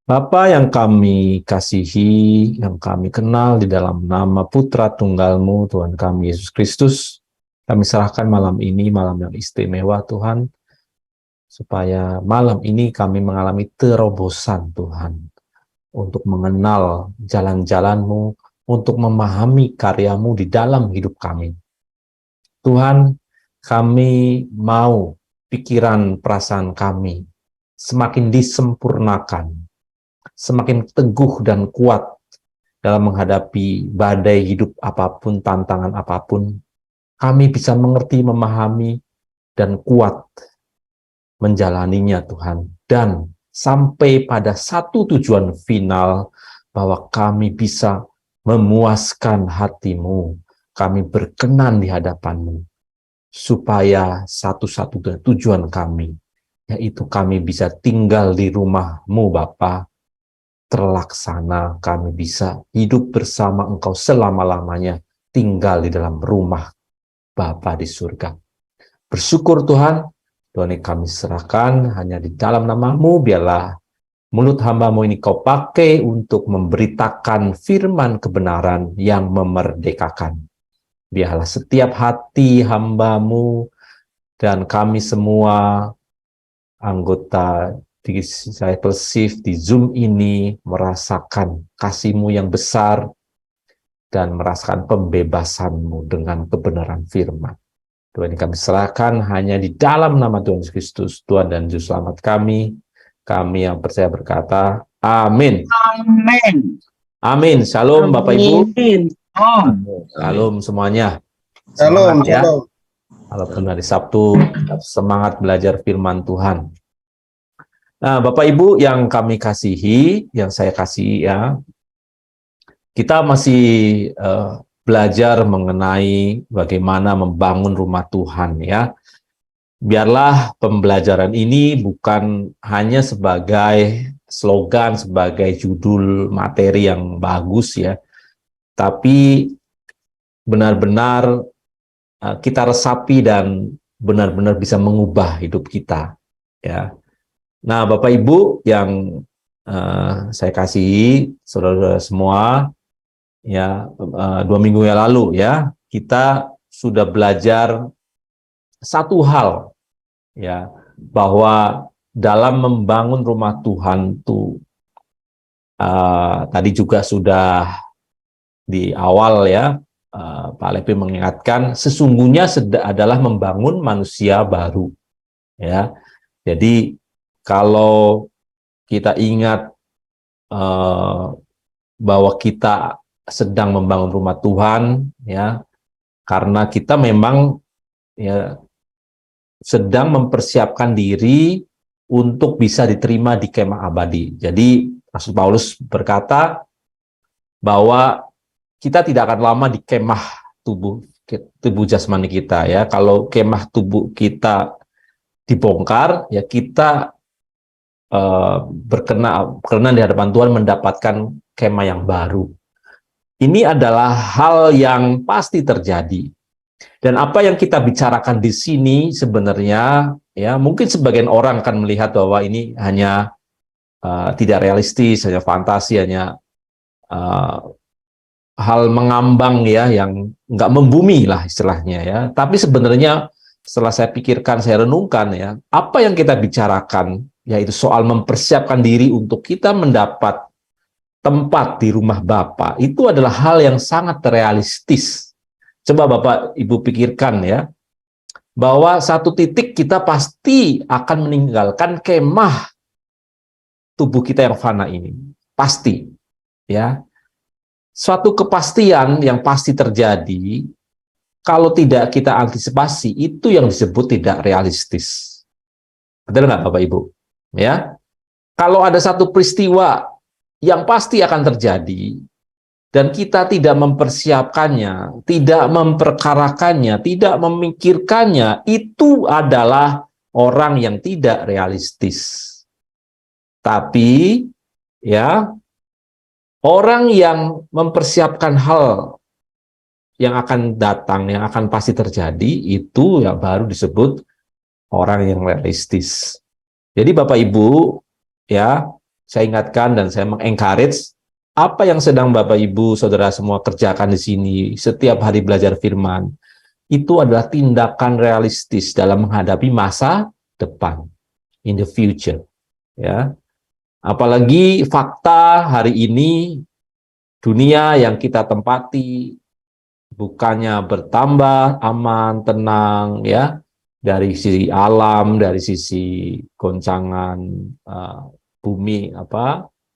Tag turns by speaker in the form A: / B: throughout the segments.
A: Bapa yang kami kasihi, yang kami kenal di dalam nama Putra Tunggal-Mu, Tuhan kami Yesus Kristus, kami serahkan malam ini, malam yang istimewa Tuhan, supaya malam ini kami mengalami terobosan Tuhan, untuk mengenal jalan-jalan-Mu, untuk memahami karya-Mu di dalam hidup kami. Tuhan, kami mau pikiran perasaan kami semakin disempurnakan, semakin teguh dan kuat dalam menghadapi badai hidup apapun, tantangan apapun. Kami bisa mengerti, memahami, dan kuat menjalaninya Tuhan. Dan sampai pada satu tujuan final, bahwa kami bisa memuaskan hati-Mu, kami berkenan di hadapan-Mu, supaya satu-satunya tujuan kami, yaitu kami bisa tinggal di rumah-Mu Bapa, terlaksana, kami bisa hidup bersama Engkau selama-lamanya, tinggal di dalam rumah Bapa di surga. Bersyukur Tuhan, Tuhan yang kami serahkan hanya di dalam nama-Mu, biarlah mulut hamba-Mu ini Kau pakai untuk memberitakan firman kebenaran yang memerdekakan. Biarlah setiap hati hamba-Mu dan kami semua anggota Discipleship di Zoom ini merasakan kasih-Mu yang besar dan merasakan pembebasan-Mu dengan kebenaran firman. Tuhan, kami serahkan hanya di dalam nama Tuhan Yesus Kristus, Tuhan dan Juru Selamat kami. Kami yang percaya berkata, amin.
B: Amin.
A: Amin. Shalom Bapak Ibu.
B: Amin.
A: Shalom semuanya.
B: Shalom,
A: Semangat ya.
B: shalom.
A: Walaupun hari Sabtu, semangat belajar firman Tuhan. Nah, Bapak Ibu yang kami kasihi, yang saya kasihi ya, kita masih belajar mengenai bagaimana membangun rumah Tuhan ya. Biarlah pembelajaran ini bukan hanya sebagai slogan, sebagai judul materi yang bagus ya, tapi benar-benar kita resapi dan benar-benar bisa mengubah hidup kita ya. Nah, Bapak Ibu yang saya kasihi, saudara-saudara semua, ya 2 minggu yang lalu ya, kita sudah belajar satu hal ya, bahwa dalam membangun rumah Tuhan itu tadi juga sudah di awal ya, Pak Lepi mengingatkan sesungguhnya adalah membangun manusia baru ya. Jadi kalau kita ingat bahwa kita sedang membangun rumah Tuhan ya, karena kita memang ya sedang mempersiapkan diri untuk bisa diterima di kemah abadi. Jadi Rasul Paulus berkata bahwa kita tidak akan lama di kemah tubuh jasmani kita ya. Kalau kemah tubuh kita dibongkar ya, kita berkenan di hadapan Tuhan mendapatkan kemah yang baru. Ini adalah hal yang pasti terjadi. Dan apa yang kita bicarakan di sini sebenarnya ya, mungkin sebagian orang akan melihat bahwa ini hanya tidak realistis, hanya fantasi, hanya hal mengambang ya, yang nggak membumi lah istilahnya ya. Tapi sebenarnya setelah saya pikirkan, saya renungkan ya, apa yang kita bicarakan yaitu soal mempersiapkan diri untuk kita mendapat tempat di rumah Bapa, itu adalah hal yang sangat realistis. Coba Bapak Ibu pikirkan ya, bahwa satu titik kita pasti akan meninggalkan kemah tubuh kita yang fana ini. Pasti. Ya. Suatu kepastian yang pasti terjadi, kalau tidak kita antisipasi, itu yang disebut tidak realistis. Betul nggak Bapak Ibu? Ya. Kalau ada satu peristiwa yang pasti akan terjadi, dan kita tidak mempersiapkannya, tidak memperkarakannya, tidak memikirkannya, itu adalah orang yang tidak realistis. Tapi, ya, orang yang mempersiapkan hal yang akan datang, yang akan pasti terjadi, itu yang baru disebut orang yang realistis. Jadi Bapak Ibu, ya, saya ingatkan dan saya mengencourage apa yang sedang Bapak Ibu Saudara semua kerjakan di sini setiap hari belajar firman itu adalah tindakan realistis dalam menghadapi masa depan, in the future, ya. Apalagi fakta hari ini dunia yang kita tempati bukannya bertambah aman, tenang, ya, dari sisi alam, dari sisi goncangan bumi,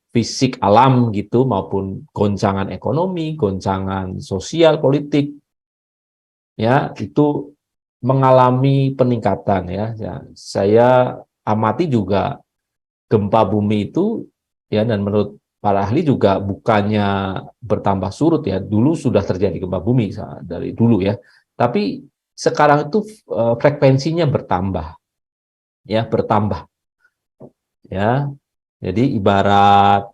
A: fisik alam gitu, maupun goncangan ekonomi, goncangan sosial, politik, ya, itu mengalami peningkatan, ya. Saya amati juga gempa bumi itu, ya, dan menurut para ahli juga bukannya bertambah surut, ya. Dulu sudah terjadi gempa bumi dari dulu, ya. Tapi sekarang itu frekuensinya bertambah, ya, bertambah, ya. Jadi ibarat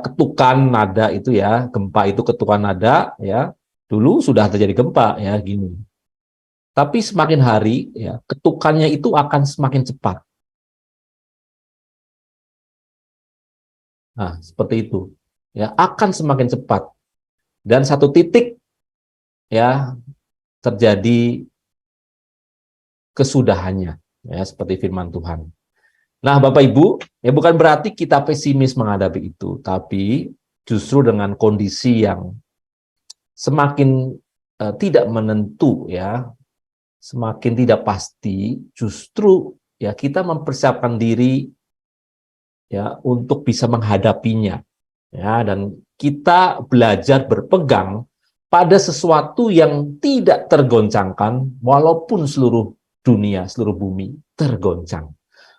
A: ketukan nada itu, ya, gempa itu ketukan nada, ya. Dulu sudah terjadi gempa, ya, gini. Tapi semakin hari, ya, ketukannya itu akan semakin cepat. Nah, seperti itu. Ya, akan semakin cepat. Dan satu titik, ya, terjadi kesudahannya, ya, seperti firman Tuhan. Nah, Bapak Ibu, ya, bukan berarti kita pesimis menghadapi itu, tapi justru dengan kondisi yang semakin tidak menentu, ya, semakin tidak pasti, justru, ya, kita mempersiapkan diri, ya, untuk bisa menghadapinya, ya, dan kita belajar berpegang pada sesuatu yang tidak tergoncangkan walaupun seluruh dunia, seluruh bumi tergoncang.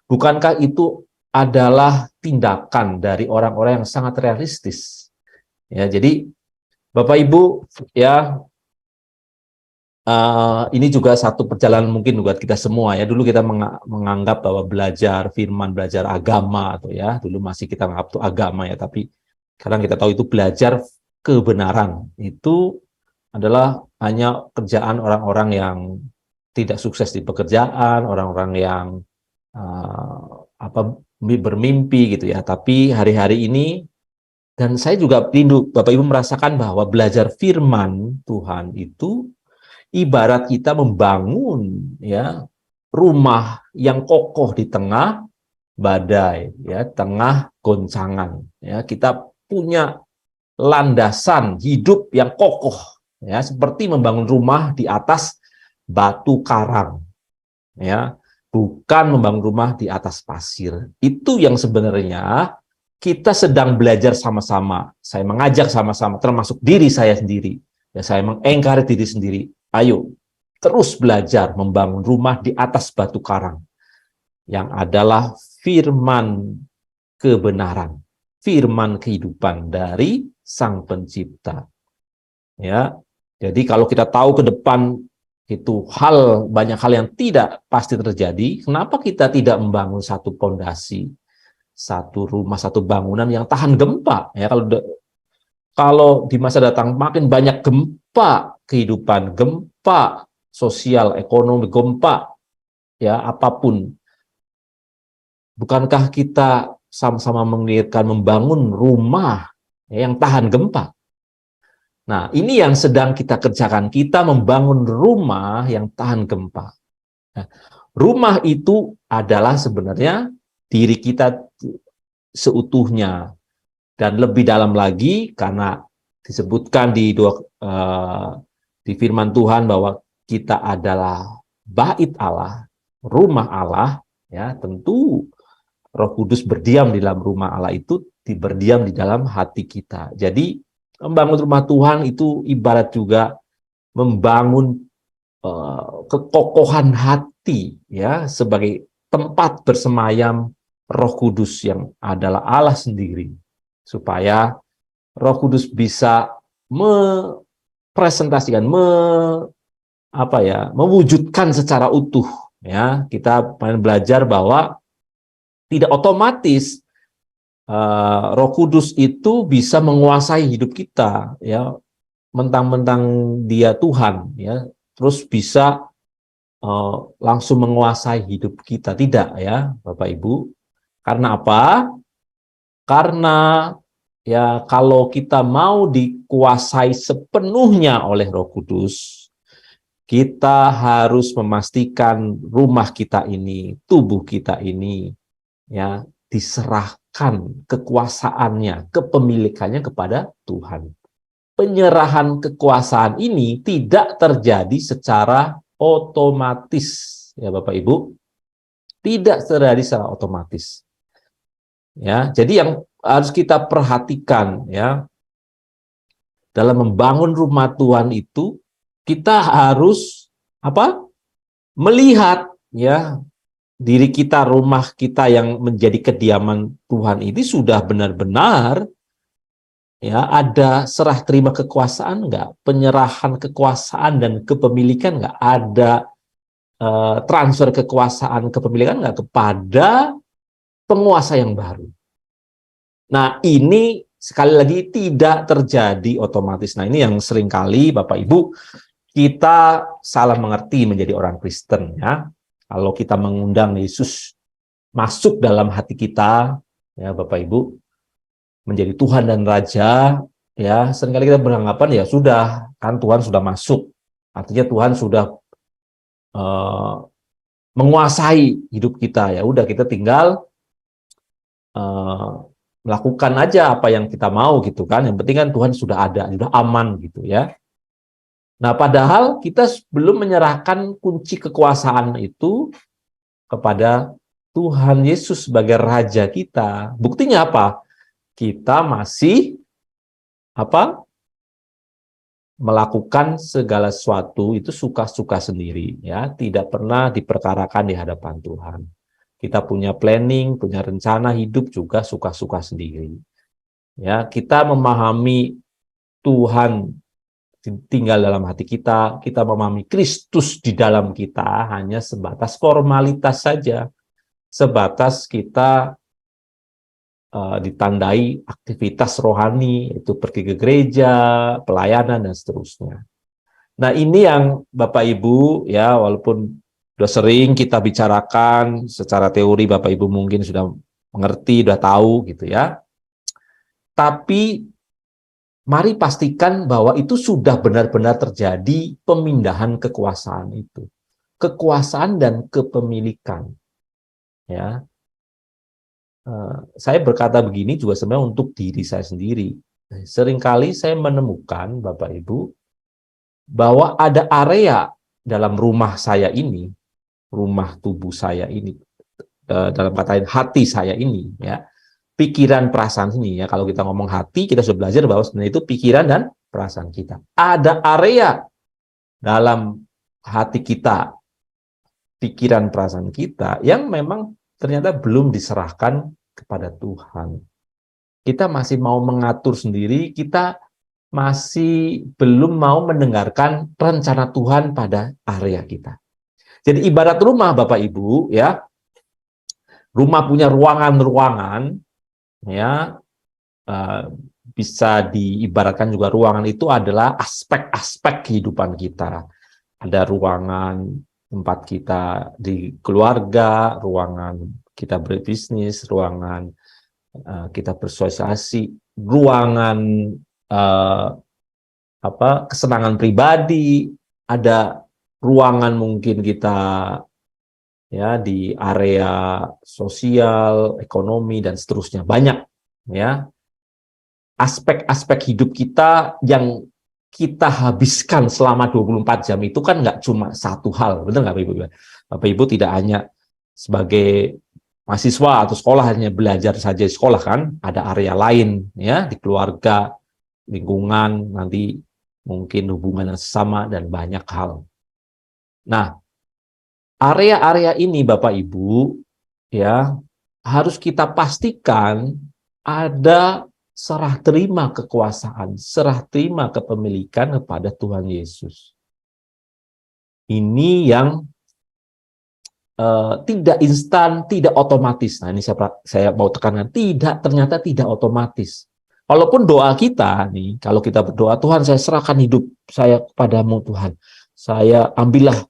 A: Bukankah itu adalah tindakan dari orang-orang yang sangat realistis? Ya, jadi Bapak Ibu, ya, ini juga satu perjalanan mungkin buat kita semua, ya. Dulu kita menganggap bahwa belajar firman, belajar agama, atau, ya, dulu masih kita menganggap itu agama, ya, tapi sekarang kita tahu itu belajar kebenaran. Itu adalah hanya kerjaan orang-orang yang tidak sukses di pekerjaan, orang-orang yang bermimpi gitu, ya. Tapi hari-hari ini, dan saya juga rindu Bapak Ibu merasakan bahwa belajar firman Tuhan itu ibarat kita membangun, ya, rumah yang kokoh di tengah badai, ya, tengah goncangan, ya. Kita punya landasan hidup yang kokoh, ya, seperti membangun rumah di atas batu karang, ya, bukan membangun rumah di atas pasir. Itu yang sebenarnya kita sedang belajar sama-sama. Saya mengajak sama-sama, termasuk diri saya sendiri, ya, saya mengencourage diri sendiri. Ayo, terus belajar membangun rumah di atas batu karang, yang adalah firman kebenaran, firman kehidupan dari Sang Pencipta. Ya, jadi kalau kita tahu ke depan itu banyak hal yang tidak pasti terjadi, kenapa kita tidak membangun satu pondasi, satu rumah, satu bangunan yang tahan gempa? Ya, kalau di masa datang makin banyak gempa kehidupan, gempa sosial, ekonomi, gempa, ya, apapun, bukankah kita sama-sama menginginkan membangun rumah, ya, yang tahan gempa? Nah, ini yang sedang kita kerjakan. Kita membangun rumah yang tahan gempa. Nah, rumah itu adalah sebenarnya diri kita seutuhnya. Dan lebih dalam lagi, karena disebutkan di firman Tuhan bahwa kita adalah bait Allah, rumah Allah, ya, tentu Roh Kudus berdiam di dalam rumah Allah itu, berdiam di dalam hati kita. Jadi membangun rumah Tuhan itu ibarat juga membangun kekokohan hati, ya, sebagai tempat bersemayam Roh Kudus yang adalah Allah sendiri, supaya Roh Kudus bisa presentasikan, mewujudkan secara utuh, ya. Kita belajar bahwa tidak otomatis Roh Kudus itu bisa menguasai hidup kita, ya, mentang-mentang dia Tuhan, ya, terus bisa langsung menguasai hidup kita. Tidak, ya, Bapak Ibu. Karena apa? Karena ya kalau kita mau dikuasai sepenuhnya oleh Roh Kudus, kita harus memastikan rumah kita ini, tubuh kita ini, ya diserahkan kekuasaannya, kepemilikannya kepada Tuhan. Penyerahan kekuasaan ini tidak terjadi secara otomatis, ya Bapak Ibu, tidak terjadi secara otomatis. Ya, jadi yang harus kita perhatikan ya dalam membangun rumah Tuhan itu kita harus apa? Melihat ya diri kita, rumah kita yang menjadi kediaman Tuhan ini sudah benar-benar ya ada serah terima kekuasaan enggak, penyerahan kekuasaan dan kepemilikan enggak, ada transfer kekuasaan kepemilikan enggak kepada penguasa yang baru. Nah, ini sekali lagi tidak terjadi otomatis. Nah, ini yang seringkali Bapak Ibu kita salah mengerti menjadi orang Kristen ya. Kalau kita mengundang Yesus masuk dalam hati kita ya Bapak Ibu menjadi Tuhan dan Raja ya, seringkali kita beranggapan ya sudah kan Tuhan sudah masuk. Artinya Tuhan sudah menguasai hidup kita, ya udah kita tinggal melakukan aja apa yang kita mau gitu kan. Yang penting kan Tuhan sudah ada, sudah aman gitu ya. Nah, padahal kita belum menyerahkan kunci kekuasaan itu kepada Tuhan Yesus sebagai Raja kita. Buktinya apa? Kita masih melakukan segala sesuatu itu suka-suka sendiri ya, tidak pernah diperkarakan di hadapan Tuhan. Kita punya planning, punya rencana hidup juga suka-suka sendiri. Ya, kita memahami Tuhan tinggal dalam hati kita memahami Kristus di dalam kita hanya sebatas formalitas saja, sebatas kita ditandai aktivitas rohani, itu pergi ke gereja, pelayanan, dan seterusnya. Nah, ini yang Bapak Ibu, ya, walaupun sudah sering kita bicarakan secara teori, Bapak Ibu mungkin sudah mengerti, sudah tahu, gitu ya. Tapi, mari pastikan bahwa itu sudah benar-benar terjadi pemindahan kekuasaan itu. Kekuasaan dan kepemilikan. Ya. Saya berkata begini juga sebenarnya untuk diri saya sendiri. Seringkali saya menemukan, Bapak Ibu, bahwa ada area dalam rumah saya ini, rumah tubuh saya ini, dalam kata lain hati saya ini, ya, pikiran perasaan ini, ya. Kalau kita ngomong hati, kita sudah belajar bahwa sebenarnya itu pikiran dan perasaan kita. Ada area dalam hati kita, pikiran perasaan kita yang memang ternyata belum diserahkan kepada Tuhan. Kita masih mau mengatur sendiri, kita masih belum mau mendengarkan rencana Tuhan pada area kita. Jadi ibarat rumah Bapak Ibu, ya, rumah punya ruangan-ruangan, ya, bisa diibaratkan juga ruangan itu adalah aspek-aspek kehidupan kita. Ada ruangan tempat kita di keluarga, ruangan kita berbisnis, ruangan kita bersosialisasi, ruangan kesenangan pribadi, ada ruangan mungkin kita ya di area sosial, ekonomi, dan seterusnya. Banyak ya aspek-aspek hidup kita yang kita habiskan selama 24 jam itu kan nggak cuma satu hal, benar nggak Bapak Ibu? Bapak Ibu tidak hanya sebagai mahasiswa atau sekolah hanya belajar saja di sekolah kan, ada area lain ya di keluarga, lingkungan, nanti mungkin hubungan sesama dan banyak hal. Nah, area-area ini Bapak Ibu ya harus kita pastikan ada serah terima kekuasaan, serah terima kepemilikan kepada Tuhan Yesus. Ini yang tidak instan, tidak otomatis. Nah, ini saya mau tekankan, ternyata tidak otomatis. Walaupun doa kita nih, kalau kita berdoa, Tuhan saya serahkan hidup saya kepadamu Tuhan. Saya ambillah,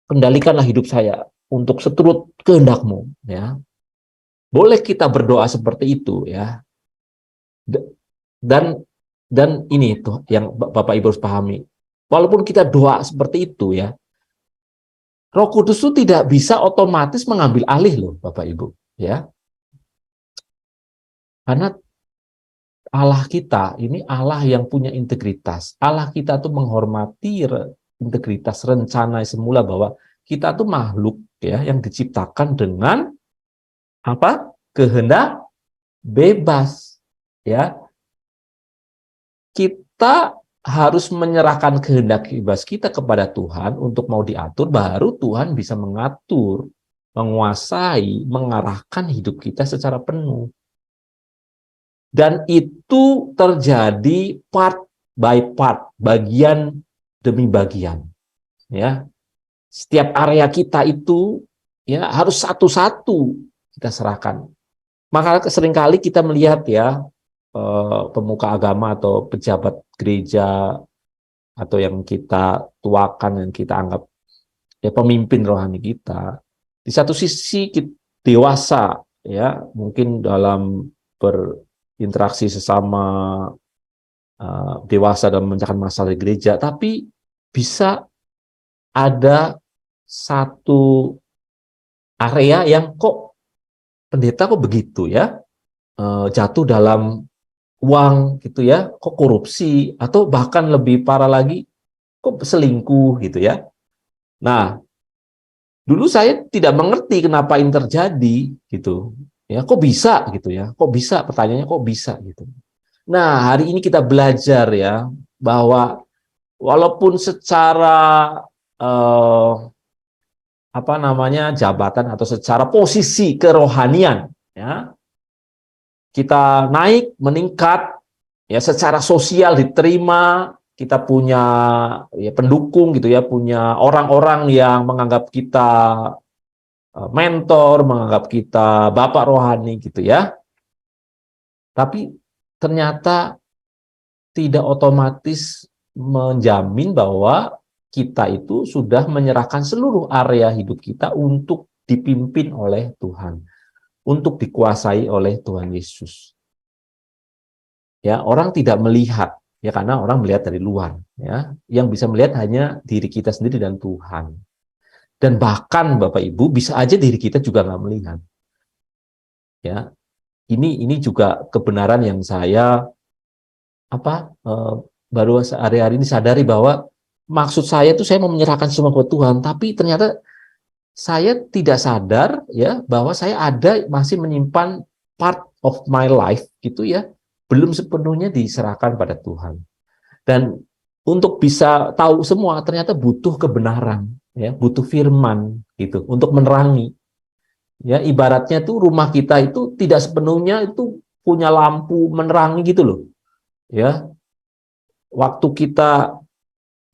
A: kendalikanlah hidup saya untuk seturut kehendak-Mu. Ya. Boleh kita berdoa seperti itu ya. D- Dan ini tuh yang Bapak Ibu harus pahami. Walaupun kita doa seperti itu ya, Roh Kudus itu tidak bisa otomatis mengambil alih loh, Bapak Ibu, ya. Karena Allah kita ini Allah yang punya integritas. Allah kita tuh menghormati integritas rencana semula bahwa kita tuh makhluk ya yang diciptakan dengan apa? Kehendak bebas. Ya. Kita harus menyerahkan kehendak bebas kita kepada Tuhan untuk mau diatur, baru Tuhan bisa mengatur, menguasai, mengarahkan hidup kita secara penuh. Dan itu terjadi part by part, bagian demi bagian. Ya, setiap area kita itu ya harus satu-satu kita serahkan. Maka seringkali kita melihat ya pemuka agama atau pejabat gereja atau yang kita tuakan, yang kita anggap ya pemimpin rohani kita, di satu sisi kita dewasa ya, mungkin dalam berinteraksi sesama dewasa dalam memecahkan masalah di gereja, tapi bisa ada satu area yang kok pendeta kok begitu ya, jatuh dalam uang gitu ya, kok korupsi, atau bahkan lebih parah lagi, kok selingkuh gitu ya. Nah, dulu saya tidak mengerti kenapa ini terjadi gitu. Ya, kok bisa gitu ya? Kok bisa? Pertanyaannya kok bisa gitu. Nah, hari ini kita belajar ya bahwa walaupun secara apa namanya jabatan atau secara posisi kerohanian ya, kita naik, meningkat, ya secara sosial diterima, kita punya ya pendukung gitu ya, punya orang-orang yang menganggap kita mentor, menganggap kita bapak rohani gitu ya. Tapi ternyata tidak otomatis menjamin bahwa kita itu sudah menyerahkan seluruh area hidup kita untuk dipimpin oleh Tuhan, untuk dikuasai oleh Tuhan Yesus. Ya, orang tidak melihat ya karena orang melihat dari luar ya. Yang bisa melihat hanya diri kita sendiri dan Tuhan. Dan bahkan Bapak Ibu bisa aja diri kita juga nggak melihat. Ya. Ini juga kebenaran yang saya baru hari-hari ini sadari bahwa maksud saya itu saya mau menyerahkan semua ke Tuhan, tapi ternyata saya tidak sadar ya bahwa saya masih menyimpan part of my life gitu ya, belum sepenuhnya diserahkan pada Tuhan. Dan untuk bisa tahu semua ternyata butuh kebenaran ya, butuh firman gitu untuk menerangi. Ya, ibaratnya tuh rumah kita itu tidak sepenuhnya itu punya lampu menerangi gitu loh. Ya, waktu kita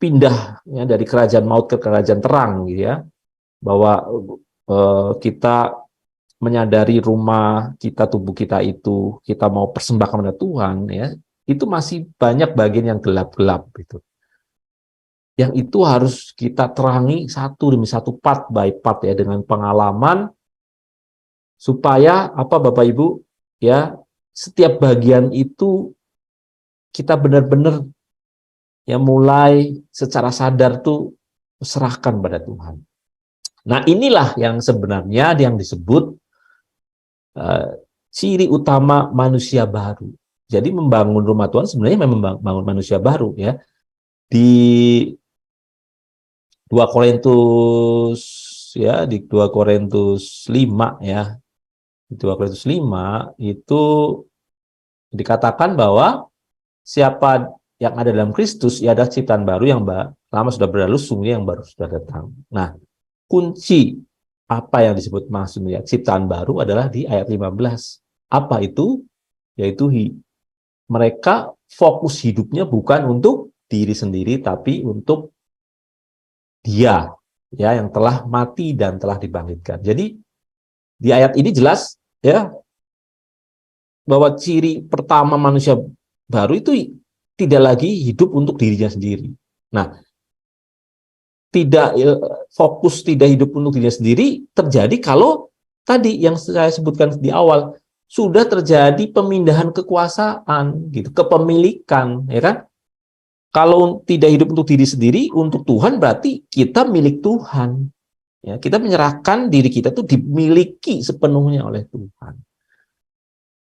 A: pindah ya dari kerajaan maut ke kerajaan terang gitu ya, bahwa kita menyadari rumah kita, tubuh kita itu kita mau persembahkan kepada Tuhan ya, itu masih banyak bagian yang gelap-gelap gitu. Yang itu harus kita terangi satu demi satu, part by part ya, dengan pengalaman, supaya apa Bapak Ibu ya, setiap bagian itu kita benar-benar ya mulai secara sadar tuh serahkan pada Tuhan. Nah, inilah yang sebenarnya yang disebut ciri utama manusia baru. Jadi membangun rumah Tuhan sebenarnya memang membangun manusia baru ya. Di 2 Korintus ya, di 2 Korintus 5 ya. Di 2 Korintus 5 itu dikatakan bahwa siapa yang ada dalam Kristus, ia adalah ciptaan baru, yang lama sudah berlalu, sungguh yang baru sudah datang. Nah, kunci apa yang disebut maksudnya ciptaan baru adalah di ayat 15. Apa itu? Yaitu mereka fokus hidupnya bukan untuk diri sendiri, tapi untuk Dia ya yang telah mati dan telah dibangkitkan. Jadi di ayat ini jelas ya bahwa ciri pertama manusia baru itu tidak lagi hidup untuk dirinya sendiri. Nah, tidak fokus, tidak hidup untuk dirinya sendiri terjadi kalau tadi yang saya sebutkan di awal, sudah terjadi pemindahan kekuasaan gitu, kepemilikan, ya kan? Kalau tidak hidup untuk diri sendiri, untuk Tuhan berarti kita milik Tuhan. Ya, kita menyerahkan diri kita itu dimiliki sepenuhnya oleh Tuhan.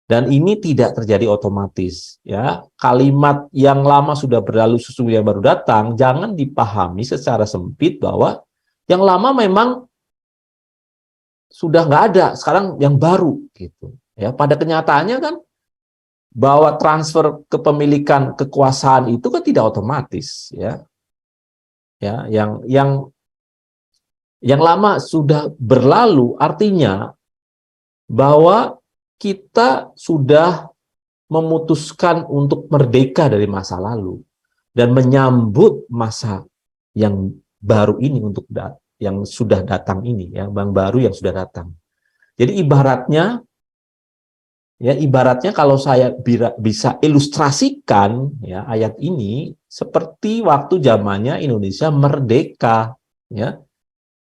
A: Dan ini tidak terjadi otomatis, ya. Kalimat yang lama sudah berlalu, sesungguhnya baru datang, jangan dipahami secara sempit bahwa yang lama memang sudah nggak ada, sekarang yang baru gitu. Ya, pada kenyataannya kan bahwa transfer kepemilikan kekuasaan itu kan tidak otomatis, ya. Ya, yang lama sudah berlalu artinya bahwa kita sudah memutuskan untuk merdeka dari masa lalu dan menyambut masa yang baru ini yang sudah datang ini, ya, yang baru yang sudah datang. Jadi ibaratnya kalau saya bisa ilustrasikan, ya, ayat ini seperti waktu zamannya Indonesia merdeka, ya.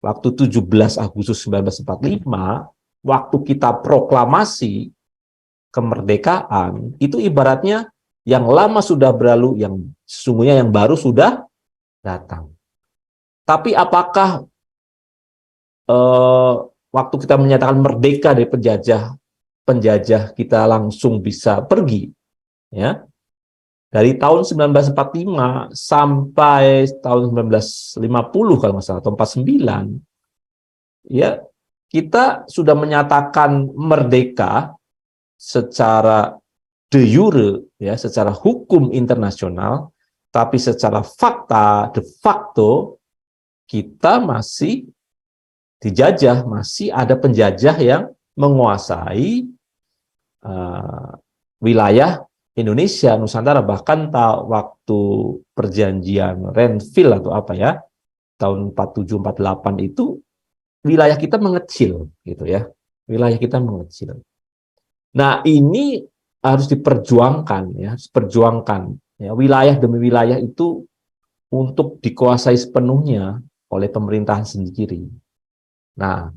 A: Waktu 17 Agustus 1945, waktu kita proklamasi kemerdekaan, itu ibaratnya yang lama sudah berlalu, yang sesungguhnya yang baru sudah datang. Tapi apakah waktu kita menyatakan merdeka dari penjajah kita langsung bisa pergi, ya? Dari tahun 1945 sampai tahun 1950 kalau nggak salah, atau 49, ya, kita sudah menyatakan merdeka secara de jure, ya, secara hukum internasional, tapi secara fakta, de facto, kita masih dijajah, masih ada penjajah yang menguasai wilayah Indonesia, Nusantara. Bahkan waktu perjanjian Renville atau apa, ya, tahun 47-48 itu wilayah kita mengecil, gitu, ya. Wilayah kita mengecil. Nah, ini harus diperjuangkan, ya, ya, wilayah demi wilayah itu untuk dikuasai sepenuhnya oleh pemerintahan sendiri. Nah,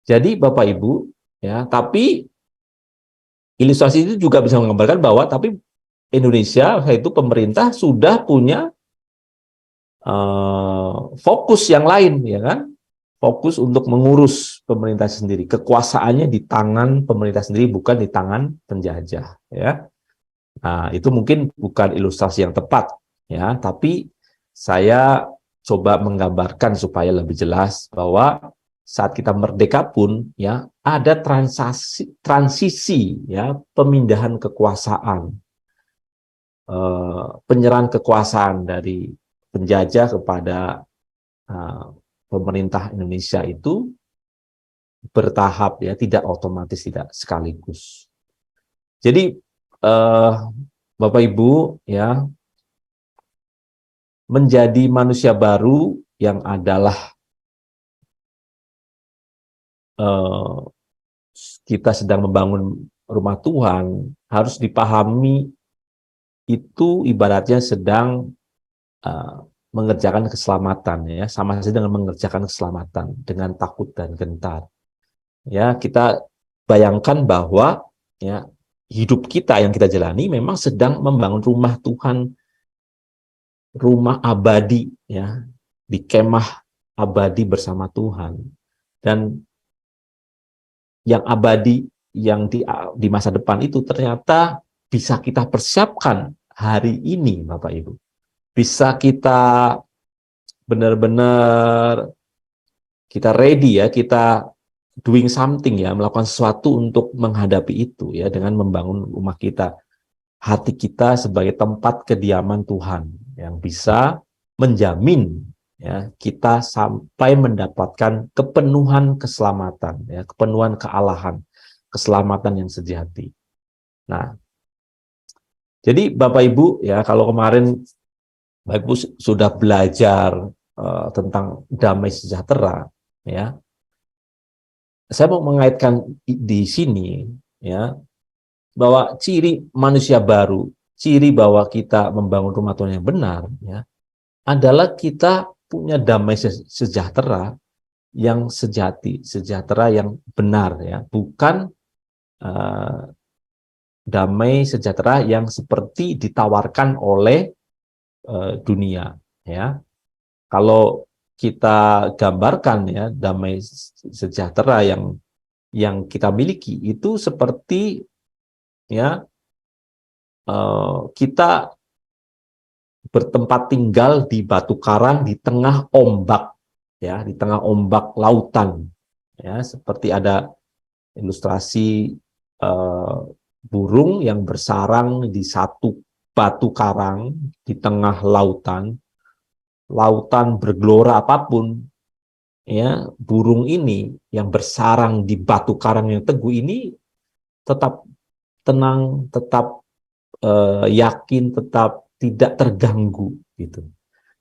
A: jadi Bapak Ibu, ya, tapi ilustrasi itu juga bisa menggambarkan bahwa tapi Indonesia, yaitu pemerintah, sudah punya fokus yang lain, ya kan? Fokus untuk mengurus pemerintah sendiri. Kekuasaannya di tangan pemerintah sendiri, bukan di tangan penjajah, ya. Nah, itu mungkin bukan ilustrasi yang tepat, ya, tapi saya coba menggambarkan supaya lebih jelas bahwa saat kita merdeka pun, ya, ada transisi, ya, pemindahan kekuasaan, penyerahan kekuasaan dari penjajah kepada pemerintah Indonesia itu bertahap, ya, tidak otomatis, tidak sekaligus. Jadi Bapak Ibu, ya, menjadi manusia baru yang adalah kita sedang membangun rumah Tuhan, harus dipahami itu ibaratnya sedang mengerjakan keselamatan, ya, sama saja dengan mengerjakan keselamatan dengan takut dan gentar. Ya, kita bayangkan bahwa, ya, hidup kita yang kita jalani memang sedang membangun rumah Tuhan, rumah abadi, ya, di kemah abadi bersama Tuhan. Dan yang abadi yang di masa depan itu ternyata bisa kita persiapkan hari ini, Bapak Ibu. Bisa kita benar-benar kita ready, ya, kita doing something, ya, melakukan sesuatu untuk menghadapi itu, ya, dengan membangun rumah kita, hati kita sebagai tempat kediaman Tuhan yang bisa menjamin, ya, kita sampai mendapatkan kepenuhan keselamatan, ya, kepenuhan kealahan, keselamatan yang sejati. Nah, jadi Bapak Ibu, ya, kalau kemarin Bapak Ibu sudah belajar tentang damai sejahtera, ya, saya mau mengaitkan di sini, ya, bahwa ciri manusia baru, ciri bahwa kita membangun rumah Tuhan yang benar, ya, adalah kita punya damai sejahtera yang sejati, sejahtera yang benar, ya, bukan damai sejahtera yang seperti ditawarkan oleh dunia, ya. Kalau kita gambarkan ya damai sejahtera yang kita miliki itu seperti ya kita bertempat tinggal di batu karang di tengah ombak, ya, di tengah ombak lautan, ya, seperti ada ilustrasi burung yang bersarang di satu batu karang di tengah lautan, lautan bergelora apapun, ya, burung ini yang bersarang di batu karang yang teguh ini tetap tenang, tetap yakin, tetap tidak terganggu gitu.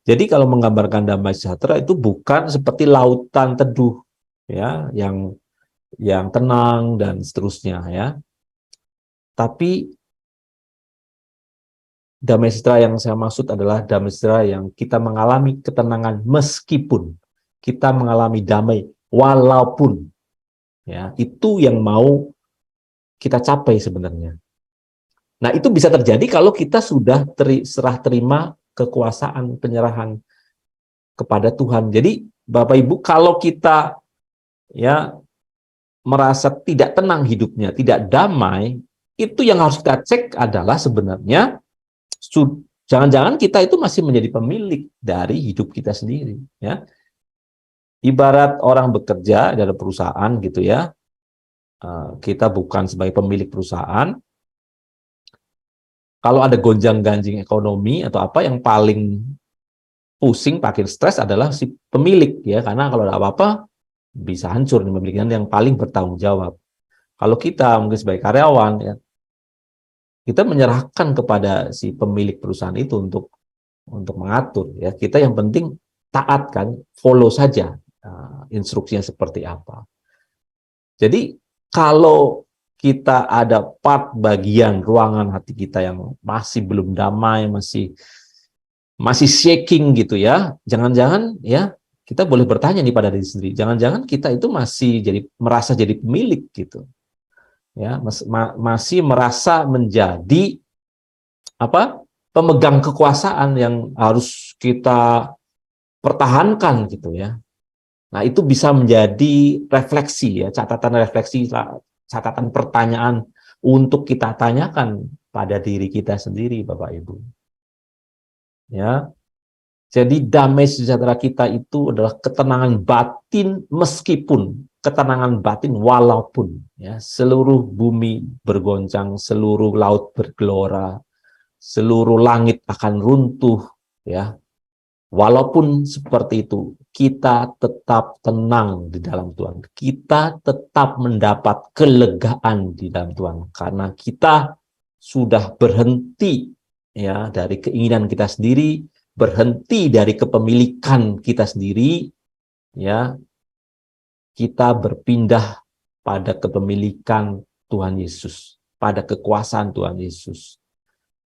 A: Jadi kalau menggambarkan damai sejahtera itu bukan seperti lautan teduh, ya, yang tenang dan seterusnya, ya. Tapi damai sejahtera yang saya maksud adalah damai sejahtera yang kita mengalami ketenangan meskipun kita mengalami damai walaupun, ya, itu yang mau kita capai sebenarnya. Nah, itu bisa terjadi kalau kita sudah serah terima kekuasaan penyerahan kepada Tuhan. Jadi, Bapak Ibu, kalau kita ya merasa tidak tenang hidupnya, tidak damai, itu yang harus kita cek adalah sebenarnya jangan-jangan kita itu masih menjadi pemilik dari hidup kita sendiri, ya. Ibarat orang bekerja dalam perusahaan gitu ya. Kita bukan sebagai pemilik perusahaan. Kalau ada gonjang-ganjing ekonomi atau apa, yang paling pusing, paling stres adalah si pemilik, ya, karena kalau ada apa-apa bisa hancur nih pemiliknya, yang paling bertanggung jawab. Kalau kita mungkin sebagai karyawan, ya, kita menyerahkan kepada si pemilik perusahaan itu untuk mengatur, ya. Kita yang penting taat, kan, follow saja instruksinya seperti apa. Jadi kalau kita ada part bagian ruangan hati kita yang masih belum damai, masih shaking gitu ya, jangan-jangan ya kita boleh bertanya nih pada diri sendiri, jangan-jangan kita itu masih merasa jadi pemilik gitu, ya, masih merasa menjadi apa, pemegang kekuasaan yang harus kita pertahankan gitu ya. Nah, itu bisa menjadi refleksi, ya, catatan refleksi, catatan pertanyaan untuk kita tanyakan pada diri kita sendiri, Bapak Ibu. Ya. Jadi damai sejahtera kita itu adalah ketenangan batin meskipun, ketenangan batin walaupun, ya, seluruh bumi bergoncang, seluruh laut bergelora, seluruh langit akan runtuh, ya. Walaupun seperti itu, kita tetap tenang di dalam Tuhan. Kita tetap mendapat kelegaan di dalam Tuhan. Karena kita sudah berhenti, ya, dari keinginan kita sendiri, berhenti dari kepemilikan kita sendiri, ya. Kita berpindah pada kepemilikan Tuhan Yesus, pada kekuasaan Tuhan Yesus.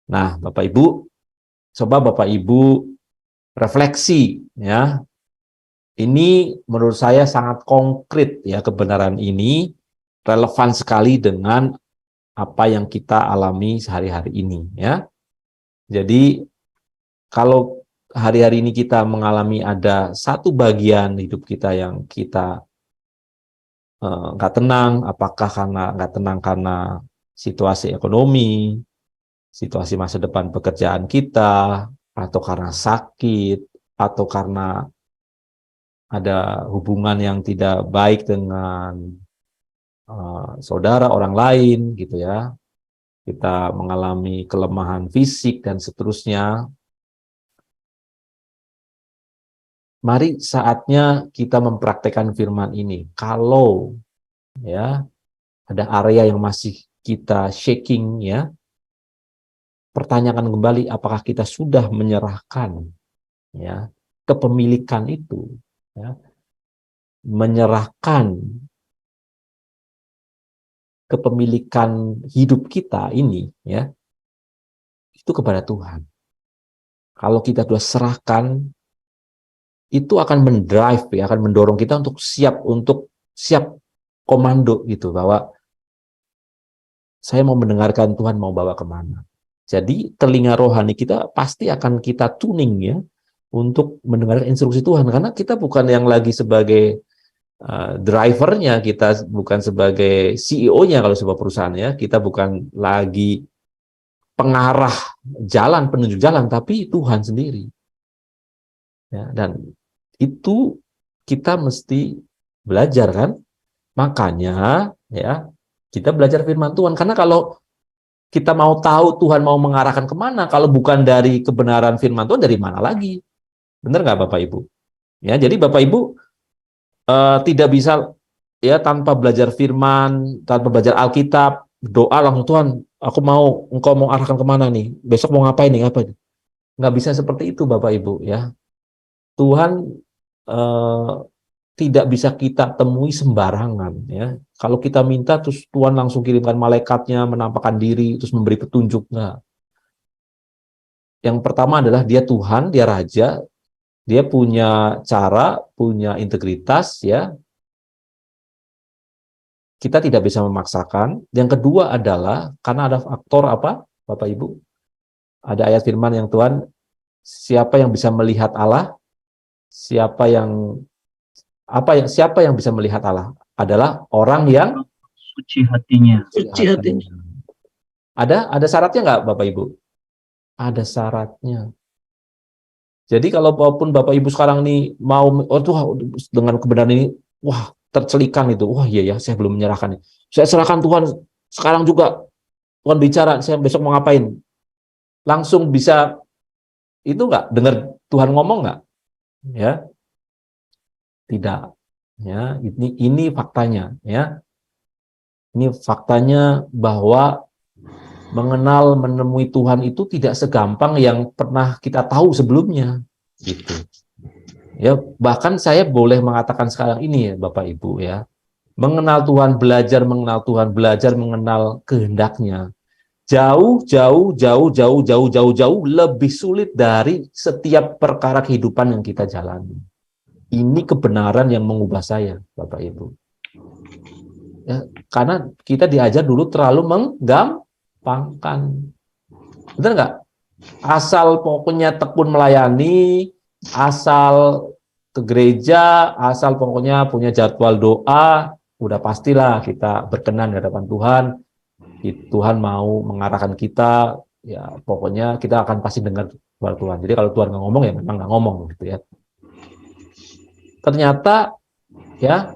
A: Nah, Bapak Ibu, coba Bapak Ibu refleksi, ya. Ini menurut saya sangat konkret, ya, kebenaran ini relevan sekali dengan apa yang kita alami sehari-hari ini, ya. Jadi kalau hari-hari ini kita mengalami ada satu bagian hidup kita yang kita nggak tenang, apakah nggak tenang karena situasi ekonomi, situasi masa depan pekerjaan kita, atau karena sakit, atau karena ada hubungan yang tidak baik dengan saudara, orang lain, gitu ya. Kita mengalami kelemahan fisik dan seterusnya. Mari saatnya kita mempraktekkan firman ini. Kalau ya ada area yang masih kita shaking, ya, pertanyakan kembali apakah kita sudah menyerahkan, ya, kepemilikan itu, ya, menyerahkan kepemilikan hidup kita ini, ya, itu kepada Tuhan. Kalau kita sudah serahkan, itu akan mendrive, ya, akan mendorong kita untuk siap komando gitu, bahwa saya mau mendengarkan Tuhan mau bawa kemana. Jadi telinga rohani kita pasti akan kita tuning ya untuk mendengarkan instruksi Tuhan, karena kita bukan yang lagi sebagai drivernya, kita bukan sebagai CEO-nya kalau sebuah perusahaan ya, kita bukan lagi pengarah jalan, penunjuk jalan, tapi Tuhan sendiri. Ya, dan itu kita mesti belajar kan, makanya ya kita belajar firman Tuhan, karena kalau kita mau tahu Tuhan mau mengarahkan kemana, kalau bukan dari kebenaran firman Tuhan, dari mana lagi? Benar nggak Bapak Ibu? Ya, jadi Bapak Ibu tidak bisa ya tanpa belajar firman, tanpa belajar Alkitab, doa langsung Tuhan, aku mau, engkau mau arahkan kemana nih? Besok mau ngapain nih? Apa? Nggak bisa seperti itu Bapak Ibu ya. Tuhan tidak bisa kita temui sembarangan ya. Kalau kita minta terus Tuhan langsung kirimkan malaikatnya menampakkan diri terus memberi petunjuk, enggak. Yang pertama adalah dia Tuhan, dia Raja, dia punya cara, punya integritas ya. Kita tidak bisa memaksakan. Yang kedua adalah karena ada faktor apa, Bapak Ibu? Ada ayat firman yang Tuhan, siapa yang bisa melihat Allah? Siapa yang bisa melihat Allah? Adalah orang yang
B: Suci hatinya.
A: suci hatinya. Ada syaratnya nggak Bapak Ibu? Ada syaratnya. Jadi kalau walaupun Bapak Ibu sekarang nih mau, oh tuh dengan kebenaran ini, wah tercelikan itu, wah iya ya, saya belum menyerahkan. Saya serahkan Tuhan sekarang juga. Tuhan bicara, saya besok mau ngapain? Langsung bisa itu nggak? Dengar Tuhan ngomong nggak? Ya, tidak. Ya, ini faktanya. Ya, ini faktanya bahwa menemui Tuhan itu tidak segampang yang pernah kita tahu sebelumnya. Gitu. Ya, bahkan saya boleh mengatakan sekarang ini ya, Bapak Ibu ya. Mengenal Tuhan, belajar mengenal Tuhan, belajar mengenal kehendaknya. Jauh lebih sulit dari setiap perkara kehidupan yang kita jalani. Ini kebenaran yang mengubah saya, Bapak Ibu. Ya, karena kita diajar dulu terlalu menggampangkan. Benar nggak? Asal pokoknya tekun melayani, asal ke gereja, asal pokoknya punya jadwal doa, udah pastilah kita berkenan di hadapan Tuhan. Tuhan mau mengarahkan kita, ya pokoknya kita akan pasti dengar suara Tuhan. Jadi kalau Tuhan nggak ngomong, ya memang nggak ngomong gitu ya. Ternyata ya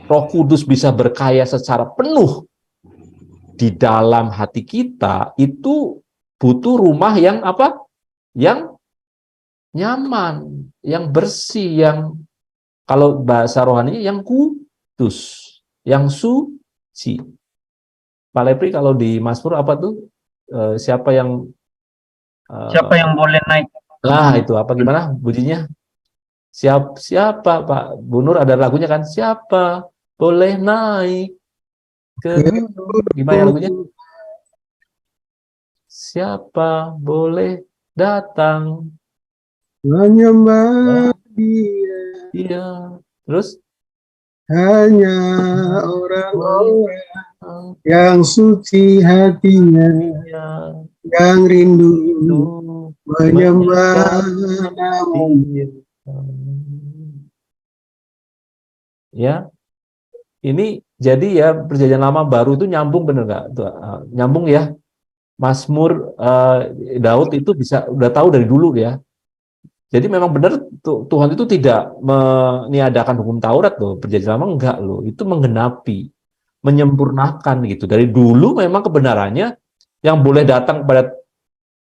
A: Roh Kudus bisa berkarya secara penuh di dalam hati kita, itu butuh rumah yang apa? Yang nyaman, yang bersih, yang kalau bahasa rohaninya yang kudus, yang suci. Pak Lepri, kalau di Mazmur apa tuh? Siapa yang
B: boleh naik?
A: Nah, itu apa gimana bunyinya? Siapa Pak Bu Nur, ada lagunya kan? Siapa boleh naik ke gunung? Gimana lagunya? Siapa boleh datang
C: menyembah Dia,
A: Dia? Terus
C: hanya orang-orang yang suci hatinya, yang rindu menyembah Namamu.
A: Ya, ini jadi ya Perjanjian Lama Baru itu nyambung, bener nggak? Nyambung ya. Mazmur Daud itu udah tahu dari dulu ya. Jadi memang benar Tuhan itu tidak meniadakan hukum Taurat loh, Perjanjian Lama enggak loh, itu menggenapi, menyempurnakan gitu. Dari dulu memang kebenarannya yang boleh datang kepada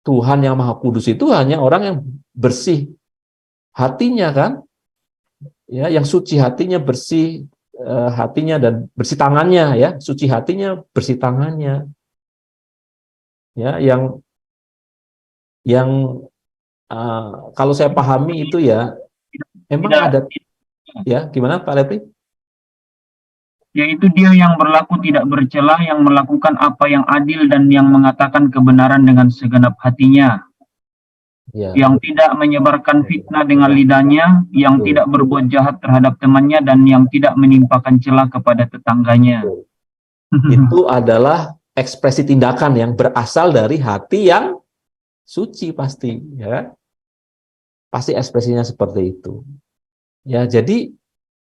A: Tuhan yang Maha Kudus itu hanya orang yang bersih hatinya kan, ya, yang suci hatinya, bersih hatinya dan bersih tangannya ya, suci hatinya, bersih tangannya, ya, yang kalau saya pahami itu ya, emang ada ya, gimana Pak Lepri?
B: Yaitu dia yang berlaku tidak bercela, yang melakukan apa yang adil dan yang mengatakan kebenaran dengan segenap hatinya. Ya. Yang tidak menyebarkan fitnah dengan lidahnya, yang tidak berbuat jahat terhadap temannya, dan yang tidak menimpakan celah kepada tetangganya.
A: Itu adalah ekspresi tindakan yang berasal dari hati yang suci pasti, ya. Pasti ekspresinya seperti itu. Ya, jadi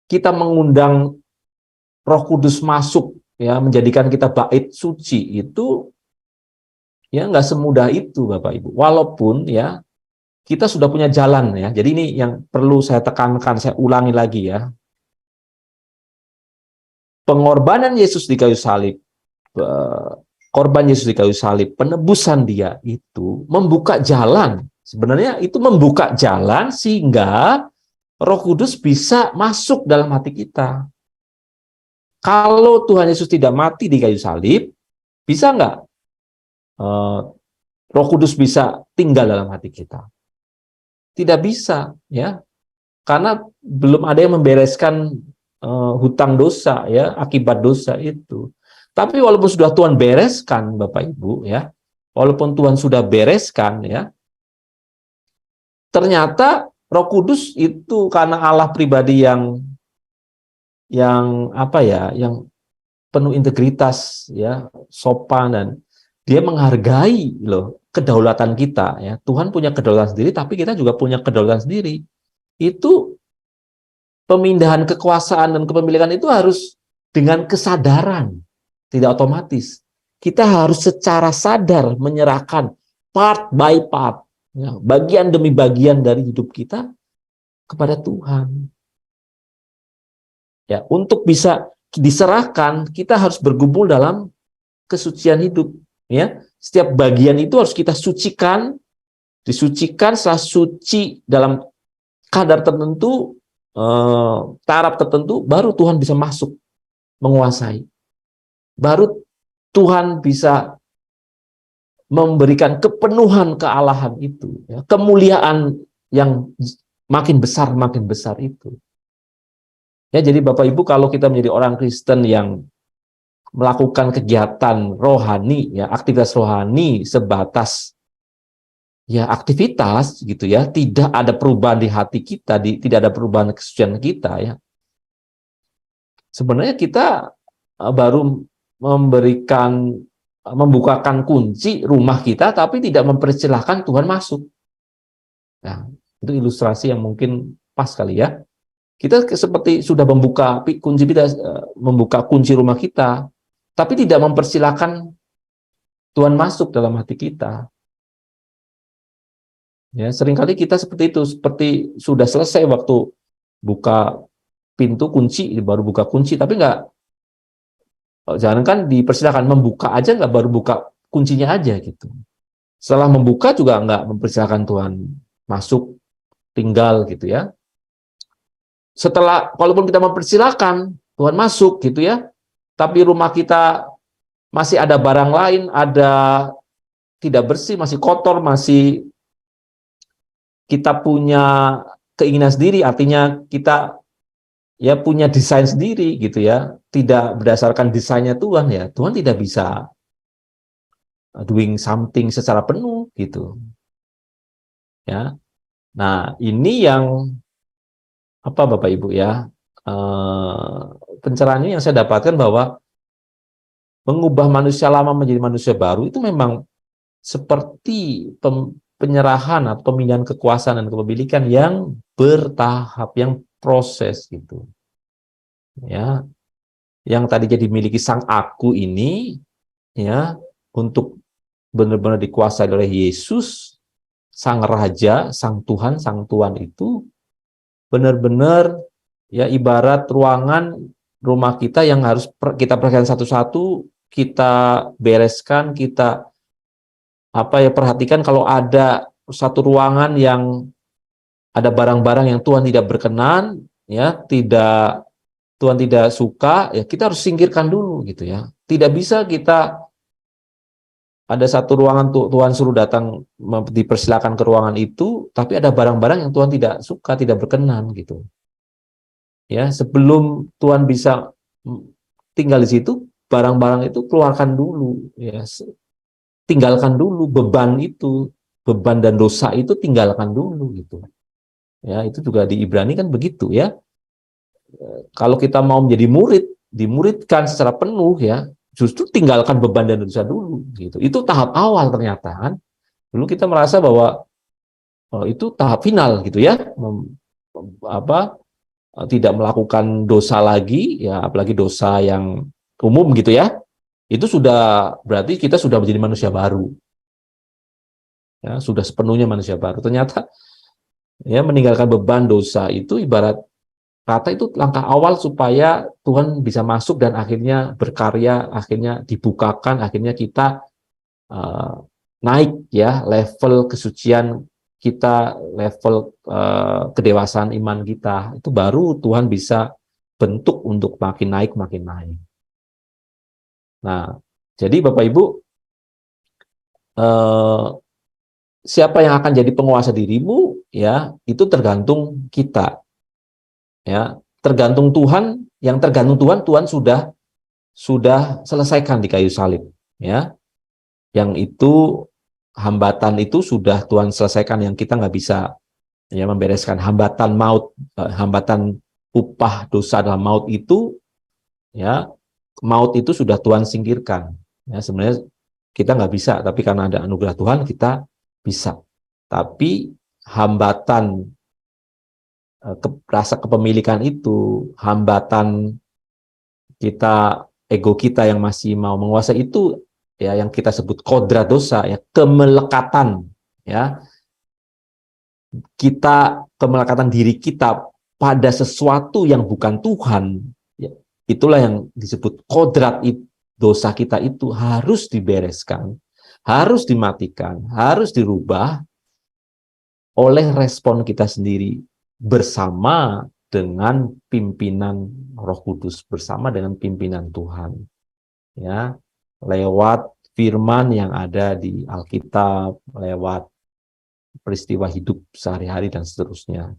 A: kita mengundang Roh Kudus masuk, ya, menjadikan kita bait suci itu, ya, nggak semudah itu, Bapak Ibu. Walaupun, ya, kita sudah punya jalan, ya. Jadi ini yang perlu saya tekankan, saya ulangi lagi, ya. Pengorbanan Yesus di kayu salib, korban Yesus di kayu salib, penebusan Dia itu membuka jalan. Sebenarnya itu membuka jalan sehingga Roh Kudus bisa masuk dalam hati kita. Kalau Tuhan Yesus tidak mati di kayu salib, bisa nggak Roh Kudus bisa tinggal dalam hati kita? Tidak bisa, ya, karena belum ada yang membereskan hutang dosa, ya, akibat dosa itu. Tapi walaupun sudah Tuhan bereskan, Bapak Ibu, ya, walaupun Tuhan sudah bereskan, ya, ternyata Roh Kudus itu karena Allah pribadi yang apa ya, yang penuh integritas, ya, sopan, dan Dia menghargai loh kedaulatan kita, ya. Tuhan punya kedaulatan sendiri, tapi kita juga punya kedaulatan sendiri. Itu pemindahan kekuasaan dan kepemilikan itu harus dengan kesadaran, tidak otomatis. Kita harus secara sadar menyerahkan part by part, ya, bagian demi bagian dari hidup kita kepada Tuhan. Ya, untuk bisa diserahkan, kita harus bergumul dalam kesucian hidup. Ya, setiap bagian itu harus kita sucikan, disucikan. Setelah suci dalam kadar tertentu, taraf tertentu, baru Tuhan bisa masuk menguasai. Baru Tuhan bisa memberikan kepenuhan kealahan itu, ya, kemuliaan yang makin besar itu. Ya, jadi Bapak Ibu, kalau kita menjadi orang Kristen yang melakukan kegiatan rohani, ya, aktivitas rohani sebatas, ya, aktivitas gitu, ya, tidak ada perubahan di hati kita, tidak ada perubahan kesucian kita, ya. Sebenarnya kita baru membukakan kunci rumah kita, tapi tidak mempersilahkan Tuhan masuk. Nah, itu ilustrasi yang mungkin pas kali, ya. Kita seperti sudah membuka kunci rumah kita, tapi tidak mempersilahkan Tuhan masuk dalam hati kita. Ya, seringkali kita seperti itu, seperti sudah selesai waktu buka pintu kunci, baru buka kunci, tapi jangan kan dipersilahkan membuka aja, nggak baru buka kuncinya aja gitu. Setelah membuka juga nggak mempersilahkan Tuhan masuk, tinggal gitu, ya. Setelah, walaupun kita mempersilahkan Tuhan masuk gitu, ya, tapi rumah kita masih ada barang lain, ada tidak bersih, masih kotor, masih kita punya keinginan sendiri, artinya kita, ya, punya desain sendiri gitu, ya, tidak berdasarkan desainnya Tuhan, ya, Tuhan tidak bisa doing something secara penuh gitu, ya. Nah, ini yang apa, Bapak Ibu, ya, pencerahan ini yang saya dapatkan bahwa mengubah manusia lama menjadi manusia baru itu memang seperti penyerahan atau pemindahan kekuasaan dan kepemilikan yang bertahap, yang proses gitu, ya. Yang tadinya dimiliki sang aku ini, ya, untuk benar-benar dikuasai oleh Yesus, sang Raja, sang Tuhan, sang Tuan itu benar-benar, ya, ibarat ruangan rumah kita yang harus kita perhatikan satu-satu, kita bereskan, kita perhatikan kalau ada satu ruangan yang ada barang-barang yang Tuhan tidak berkenan, ya, Tuhan tidak suka, ya, kita harus singkirkan dulu gitu, ya. Tidak bisa kita ada satu ruangan Tuhan suruh datang, dipersilakan ke ruangan itu, tapi ada barang-barang yang Tuhan tidak suka, tidak berkenan gitu. Ya, sebelum Tuhan bisa tinggal di situ, barang-barang itu keluarkan dulu, ya. Tinggalkan dulu beban itu, beban dan dosa itu tinggalkan dulu gitu. Ya, itu juga di Ibrani kan begitu, ya. Kalau kita mau menjadi murid, dimuridkan secara penuh, ya, justru tinggalkan beban dan dosa dulu gitu. Itu tahap awal ternyata kan. Dulu kita merasa bahwa itu tahap final gitu ya. Tidak melakukan dosa lagi ya, apalagi dosa yang umum gitu ya. Itu sudah berarti kita sudah menjadi manusia baru. Ya, sudah sepenuhnya manusia baru. Ternyata ya meninggalkan beban dosa itu ibarat kata itu langkah awal supaya Tuhan bisa masuk dan akhirnya berkarya, akhirnya dibukakan, akhirnya kita naik ya level kesucian kita, level kedewasaan iman kita. Itu baru Tuhan bisa bentuk untuk makin naik, makin naik. Nah, jadi Bapak Ibu, siapa yang akan jadi penguasa dirimu ya itu tergantung kita ya, tergantung Tuhan. Yang tergantung Tuhan sudah selesaikan di kayu salib ya, yang itu hambatan itu sudah Tuhan selesaikan, yang kita nggak bisa ya membereskan. Hambatan maut, hambatan upah dosa dalam maut itu ya, maut itu sudah Tuhan singkirkan ya. Sebenarnya kita nggak bisa, tapi karena ada anugerah Tuhan kita bisa. Tapi hambatan rasa kepemilikan itu, hambatan kita, ego kita yang masih mau menguasai itu ya, yang kita sebut kodrat dosa ya, kemelekatan ya, kita, kemelekatan diri kita pada sesuatu yang bukan Tuhan ya, itulah yang disebut kodrat dosa kita. Itu harus dibereskan, harus dimatikan, harus dirubah oleh respon kita sendiri bersama dengan pimpinan Roh Kudus, bersama dengan pimpinan Tuhan ya, lewat firman yang ada di Alkitab, lewat peristiwa hidup sehari-hari dan seterusnya.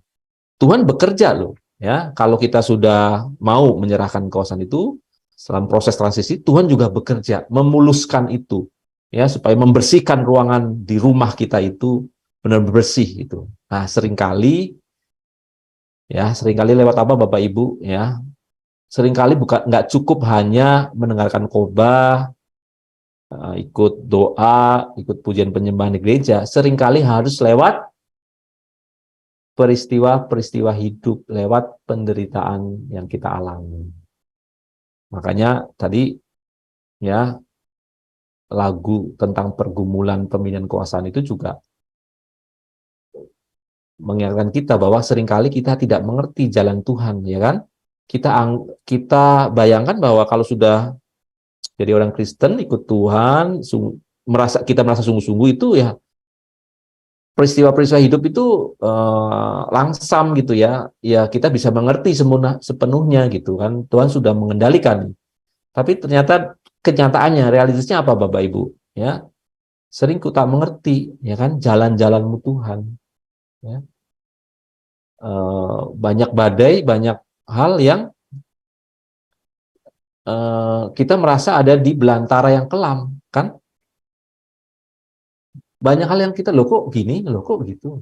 A: Tuhan bekerja loh ya. Kalau kita sudah mau menyerahkan kekuasaan itu dalam proses transisi, Tuhan juga bekerja memuluskan itu ya, supaya membersihkan ruangan di rumah kita itu benar-benar bersih itu. Nah, seringkali lewat apa Bapak Ibu ya? Seringkali nggak cukup hanya mendengarkan khotbah, ikut doa, ikut pujian penyembahan di gereja. Seringkali harus lewat peristiwa-peristiwa hidup, lewat penderitaan yang kita alami. Makanya tadi ya, lagu tentang pergumulan pemilihan kekuasaan itu juga mengingatkan kita bahwa seringkali kita tidak mengerti jalan Tuhan, ya kan? Kita bayangkan bahwa kalau sudah jadi orang Kristen, ikut Tuhan, kita merasa sungguh-sungguh itu ya, peristiwa-peristiwa hidup itu langsam gitu ya. Ya kita bisa mengerti sepenuhnya gitu kan. Tuhan sudah mengendalikan. Tapi ternyata kenyataannya, realitasnya apa Bapak Ibu? Ya, sering ku tak mengerti, ya kan, jalan-jalanmu Tuhan. Ya. Banyak badai, banyak hal yang kita merasa ada di belantara yang kelam, kan? Banyak hal yang kita, loh kok gini, loh kok gitu.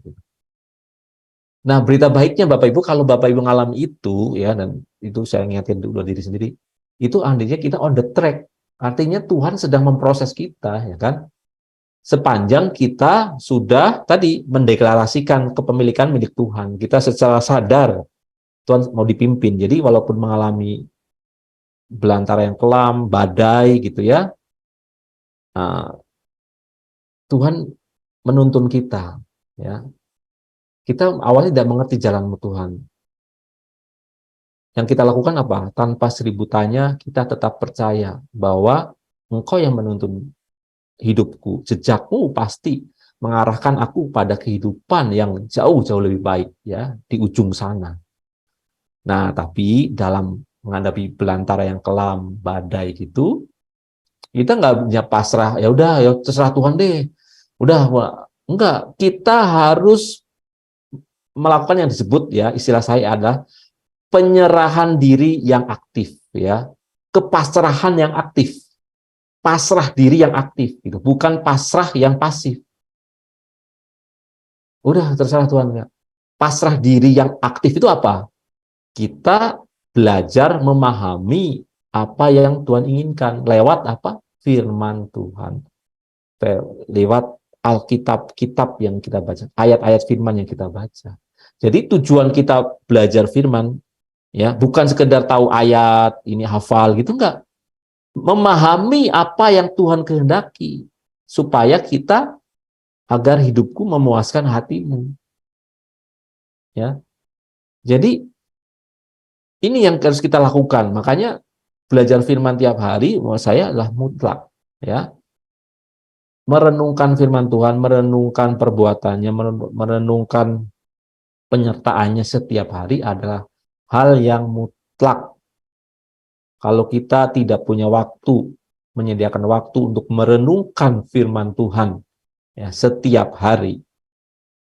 A: Nah, berita baiknya Bapak Ibu, kalau Bapak Ibu mengalami itu, ya, dan itu saya ingatin dulu diri sendiri, itu artinya kita on the track. Artinya Tuhan sedang memproses kita, ya kan? Sepanjang kita sudah tadi mendeklarasikan kepemilikan milik Tuhan, kita secara sadar Tuhan mau dipimpin. Jadi walaupun mengalami belantara yang kelam, badai gitu ya, Tuhan menuntun kita, ya. Kita awalnya tidak mengerti jalanmu Tuhan. Yang kita lakukan apa? Tanpa seribu tanya, kita tetap percaya bahwa Engkau yang menuntun hidupku, jejakmu pasti mengarahkan aku pada kehidupan yang jauh-jauh lebih baik ya, di ujung sana. Nah, tapi dalam menghadapi belantara yang kelam, badai gitu, kita nggak punya pasrah, ya udah, ya terserah Tuhan deh. Udah, enggak, kita harus melakukan yang disebut ya, istilah saya adalah penyerahan diri yang aktif ya, kepasrahan yang aktif. Pasrah diri yang aktif gitu, bukan pasrah yang pasif. Udah terserah Tuhan enggak. Pasrah diri yang aktif itu apa? Kita belajar memahami apa yang Tuhan inginkan lewat apa? Firman Tuhan. Lewat Alkitab-kitab yang kita baca, ayat-ayat firman yang kita baca. Jadi tujuan kita belajar firman ya bukan sekedar tahu ayat, ini hafal gitu, enggak. Memahami apa yang Tuhan kehendaki supaya kita agar hidupku memuaskan hatimu. Ya. Jadi ini yang harus kita lakukan. Makanya belajar firman tiap hari menurut saya adalah mutlak, ya. Merenungkan firman Tuhan, merenungkan perbuatannya, merenungkan penyertaannya setiap hari adalah hal yang mutlak. Kalau kita tidak punya waktu, menyediakan waktu untuk merenungkan firman Tuhan ya setiap hari,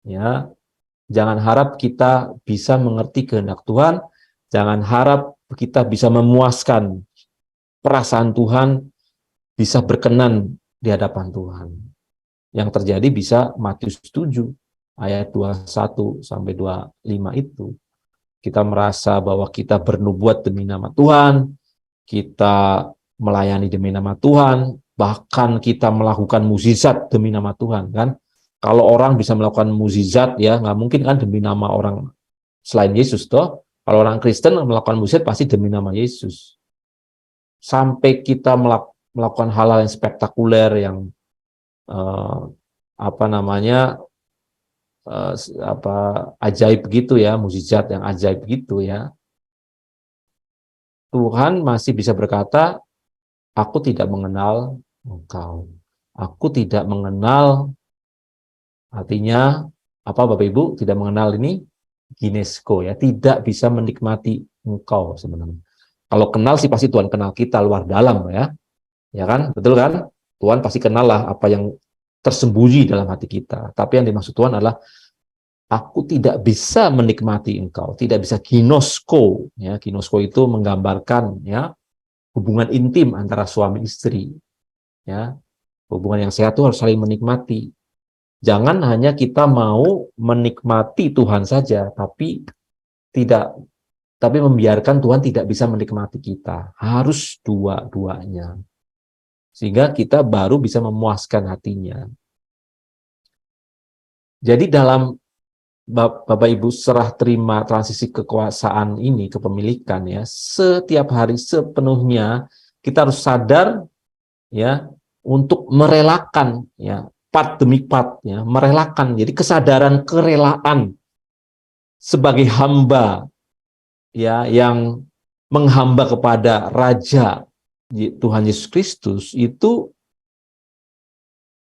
A: ya, jangan harap kita bisa mengerti kehendak Tuhan, jangan harap kita bisa memuaskan perasaan Tuhan, bisa berkenan di hadapan Tuhan. Yang terjadi bisa Matius 7 ayat 21 sampai 25 itu. Kita merasa bahwa kita bernubuat demi nama Tuhan, kita melayani demi nama Tuhan, bahkan kita melakukan mukjizat demi nama Tuhan, kan? Kalau orang bisa melakukan mukjizat, ya nggak mungkin kan demi nama orang selain Yesus, toh. Kalau orang Kristen melakukan mukjizat pasti demi nama Yesus. Sampai kita melakukan hal-hal yang spektakuler, yang ajaib gitu ya, mukjizat yang ajaib gitu ya. Tuhan masih bisa berkata, aku tidak mengenal engkau. Aku tidak mengenal, artinya apa Bapak Ibu? Tidak mengenal ini ginesko ya, tidak bisa menikmati engkau sebenarnya. Kalau kenal sih pasti Tuhan kenal kita luar dalam ya. Ya kan? Betul kan? Tuhan pasti kenal lah apa yang tersembunyi dalam hati kita. Tapi yang dimaksud Tuhan adalah aku tidak bisa menikmati engkau, tidak bisa ginosko. Ya, ginosko itu menggambarkan ya hubungan intim antara suami istri. Ya, hubungan yang sehat itu harus saling menikmati. Jangan hanya kita mau menikmati Tuhan saja, tapi membiarkan Tuhan tidak bisa menikmati kita. Harus dua-duanya. Sehingga kita baru bisa memuaskan hatinya. Jadi dalam Bapak Ibu serah terima transisi kekuasaan ini, kepemilikan ya, setiap hari sepenuhnya kita harus sadar ya untuk merelakan ya, part demi part ya, merelakan. Jadi kesadaran kerelaan sebagai hamba ya yang menghamba kepada Raja Tuhan Yesus Kristus itu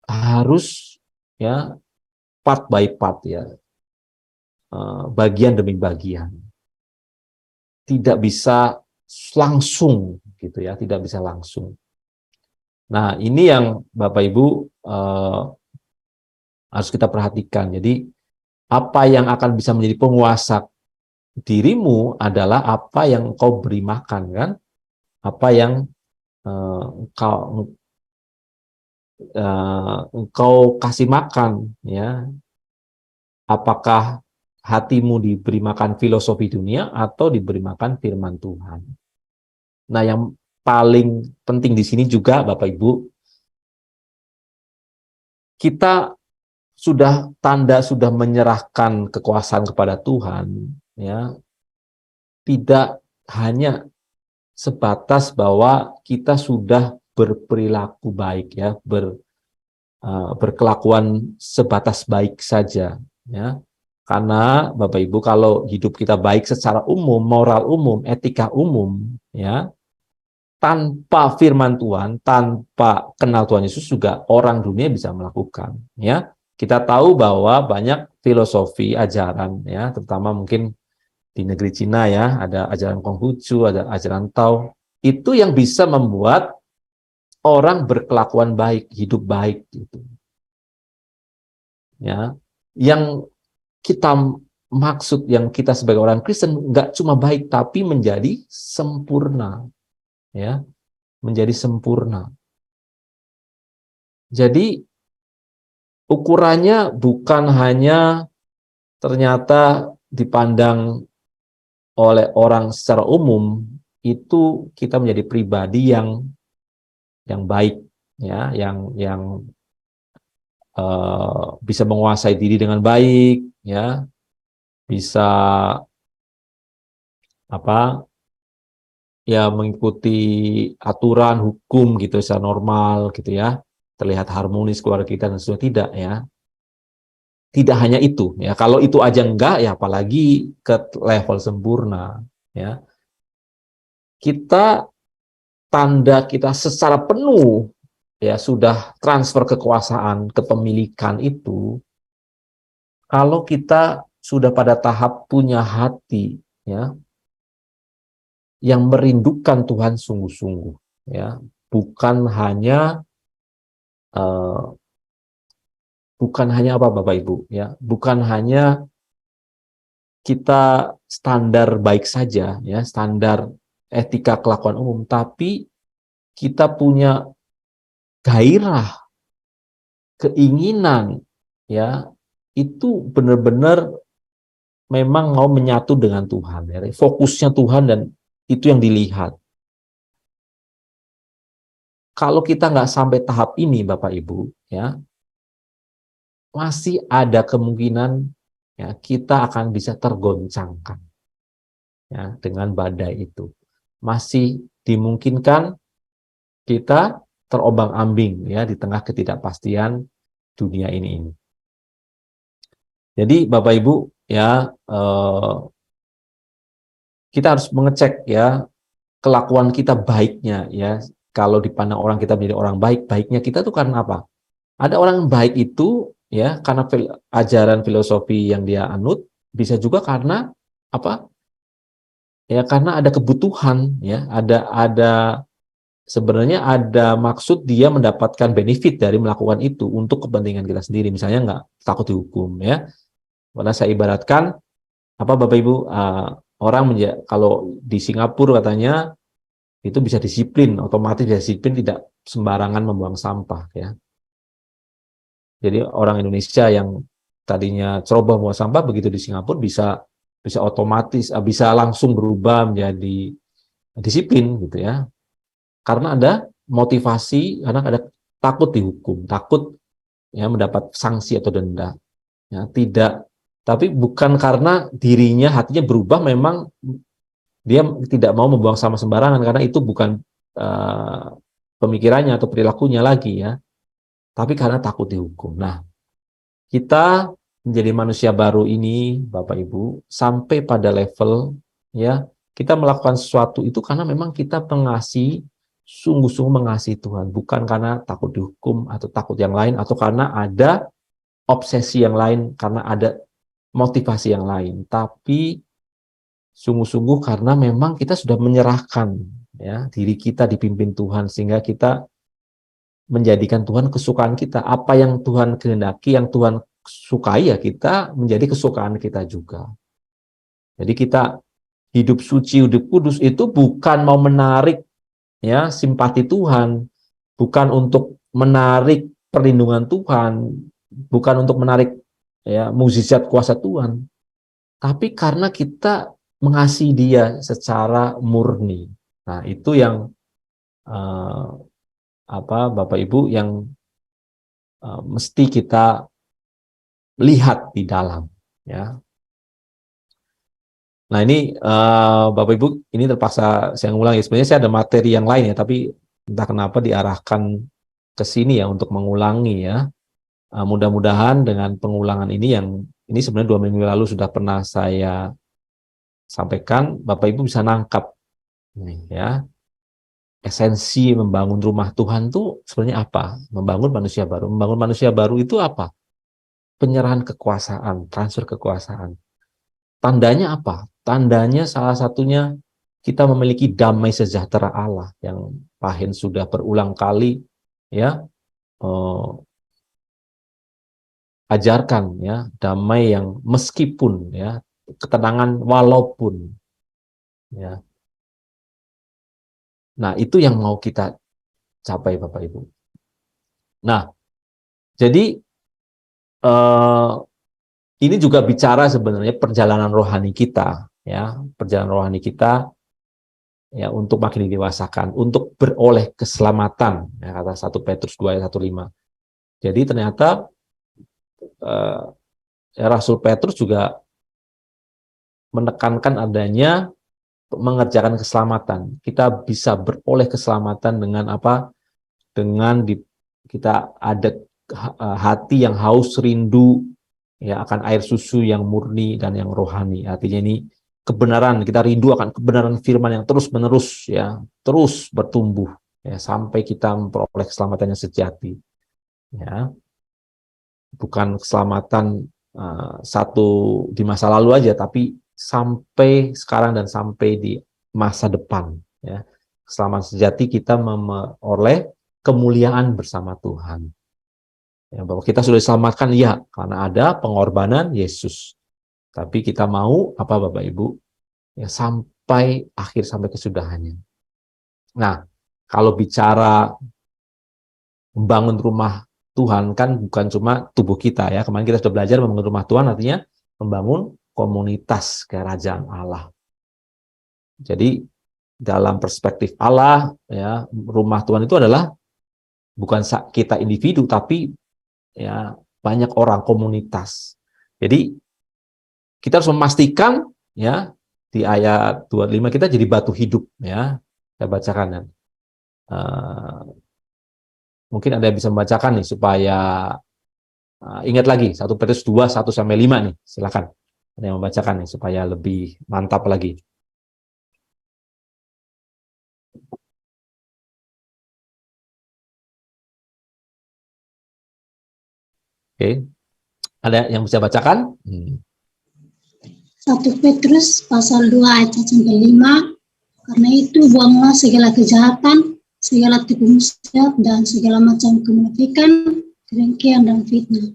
A: harus ya part by part ya, bagian demi bagian, tidak bisa langsung gitu ya, tidak bisa langsung. Nah ini yang Bapak Ibu harus kita perhatikan. Jadi apa yang akan bisa menjadi penguasa dirimu adalah apa yang engkau beri makan, kan? Apa yang engkau kasih makan, ya. Apakah hatimu diberi makan filosofi dunia atau diberi makan firman Tuhan? Nah, yang paling penting di sini juga, Bapak Ibu, kita sudah menyerahkan kekuasaan kepada Tuhan, ya. Tidak hanya sebatas bahwa kita sudah berperilaku baik ya, berkelakuan sebatas baik saja ya. Karena Bapak Ibu kalau hidup kita baik secara umum, moral umum, etika umum ya, tanpa firman Tuhan, tanpa kenal Tuhan Yesus juga orang dunia bisa melakukan ya. Kita tahu bahwa banyak filosofi ajaran ya, terutama mungkin di negeri Cina ya, ada ajaran Konghucu, ada ajaran Tao, itu yang bisa membuat orang berkelakuan baik, hidup baik gitu. Ya, yang kita maksud, yang kita sebagai orang Kristen nggak cuma baik tapi menjadi sempurna. Ya, menjadi sempurna. Jadi ukurannya bukan hanya ternyata dipandang oleh orang secara umum itu kita menjadi pribadi yang baik, ya, yang bisa menguasai diri dengan baik, ya, bisa ya mengikuti aturan hukum gitu secara normal gitu ya, terlihat harmonis keluarga kita dan sebagainya. Tidak, ya, tidak hanya itu, ya, kalau itu aja enggak, ya apalagi ke level sempurna, ya. Kita tanda kita secara penuh, ya, sudah transfer kekuasaan, kepemilikan itu kalau kita sudah pada tahap punya hati, ya, yang merindukan Tuhan sungguh-sungguh, ya, bukan hanya apa, Bapak Ibu, ya, bukan hanya kita standar baik saja, ya, standar etika kelakuan umum, tapi kita punya gairah, keinginan, ya, itu benar-benar memang mau menyatu dengan Tuhan, ya, fokusnya Tuhan, dan itu yang dilihat. Kalau kita nggak sampai tahap ini, Bapak Ibu, ya, masih ada kemungkinan, ya, kita akan bisa tergoncangkan, ya, dengan badai itu. Masih dimungkinkan kita terombang-ambing, ya, di tengah ketidakpastian dunia ini. Jadi Bapak Ibu, ya, kita harus mengecek, ya, kelakuan kita baiknya, ya. Kalau dipandang orang kita menjadi orang baik, baiknya kita tuh karena apa? Ada orang baik itu, ya, karena ajaran filosofi yang dia anut, bisa juga karena apa? Ya, karena ada kebutuhan, ya, ada sebenarnya ada maksud dia mendapatkan benefit dari melakukan itu untuk kepentingan kita sendiri. Misalnya nggak takut dihukum, ya. Karena saya ibaratkan apa, Bapak Ibu, orang kalau di Singapura katanya itu bisa disiplin, otomatis bisa disiplin, tidak sembarangan membuang sampah, ya. Jadi orang Indonesia yang tadinya ceroboh membuang sampah, begitu di Singapura bisa otomatis, bisa langsung berubah menjadi disiplin gitu, ya. Karena ada motivasi, karena ada takut dihukum, takut, ya, mendapat sanksi atau denda. Ya, tidak, tapi bukan karena dirinya hatinya berubah, memang dia tidak mau membuang sampah sembarangan karena itu bukan pemikirannya atau perilakunya lagi, ya. Tapi karena takut dihukum. Nah, kita menjadi manusia baru ini, Bapak Ibu, sampai pada level, ya, kita melakukan sesuatu itu karena memang kita sungguh-sungguh mengasihi Tuhan, bukan karena takut dihukum atau takut yang lain, atau karena ada obsesi yang lain, karena ada motivasi yang lain, tapi sungguh-sungguh karena memang kita sudah menyerahkan, ya, diri kita dipimpin Tuhan, sehingga kita menjadikan Tuhan kesukaan kita. Apa yang Tuhan kehendaki, yang Tuhan sukai, ya kita menjadi kesukaan kita juga. Jadi kita hidup suci, hidup kudus itu bukan mau menarik, ya, simpati Tuhan, bukan untuk menarik perlindungan Tuhan, bukan untuk menarik, ya, mukjizat kuasa Tuhan, tapi karena kita mengasihi Dia secara murni. Nah, itu yang Bapak Ibu, yang mesti kita lihat di dalam, ya. Nah, ini Bapak Ibu, ini terpaksa saya ngulang, ya. Sebenarnya saya ada materi yang lain, ya, tapi entah kenapa diarahkan ke sini, ya, untuk mengulangi, ya. Mudah-mudahan dengan pengulangan ini sebenarnya 2 minggu lalu sudah pernah saya sampaikan, Bapak Ibu bisa nangkap, ya, esensi membangun rumah Tuhan itu sebenarnya apa? Membangun manusia baru. Membangun manusia baru itu apa? Penyerahan kekuasaan, transfer kekuasaan. Tandanya apa? Tandanya salah satunya kita memiliki damai sejahtera Allah yang Pak Hen sudah berulang kali, ya, ajarkan, ya, damai yang meskipun, ya, ketenangan walaupun, ya. Nah, itu yang mau kita capai, Bapak Ibu. Nah, jadi ini juga bicara sebenarnya perjalanan rohani kita, ya, perjalanan rohani kita ya untuk makin didewasakan, untuk beroleh keselamatan, ya, kata 1 Petrus 2 ayat 1-5. Jadi ternyata Rasul Petrus juga menekankan adanya mengerjakan keselamatan. Kita bisa beroleh keselamatan dengan apa? Dengan kita ada hati yang haus rindu ya akan air susu yang murni dan yang rohani. Artinya ini kebenaran, kita rindu akan kebenaran firman yang terus-menerus ya, terus bertumbuh ya sampai kita memperoleh keselamatan yang sejati. Ya. Bukan keselamatan satu di masa lalu aja, tapi sampai sekarang dan sampai di masa depan. Ya. Keselamatan sejati kita memperoleh kemuliaan bersama Tuhan. Ya, bahwa kita sudah diselamatkan, ya, karena ada pengorbanan Yesus. Tapi kita mau, apa Bapak Ibu, ya, sampai akhir, sampai kesudahannya. Nah, kalau bicara membangun rumah Tuhan kan bukan cuma tubuh kita ya. Kemarin kita sudah belajar membangun rumah Tuhan artinya membangun komunitas kerajaan Allah. Jadi dalam perspektif Allah ya, rumah Tuhan itu adalah bukan kita individu tapi ya banyak orang, komunitas. Jadi kita harus memastikan ya di ayat 25 kita jadi batu hidup ya. Saya bacakan ya. Mungkin ada yang bisa membacakan nih supaya ingat lagi 1 Petrus 2 1-5 nih. Silakan. Ada yang membacakan nih supaya lebih mantap lagi. Oke. Ada yang bisa bacakan?
D: 1 Petrus pasal 2 ayat 1-5. Karena itu buanglah segala kejahatan, segala tipu muslihat dan segala macam kemunafikan, kedengkian dan fitnah.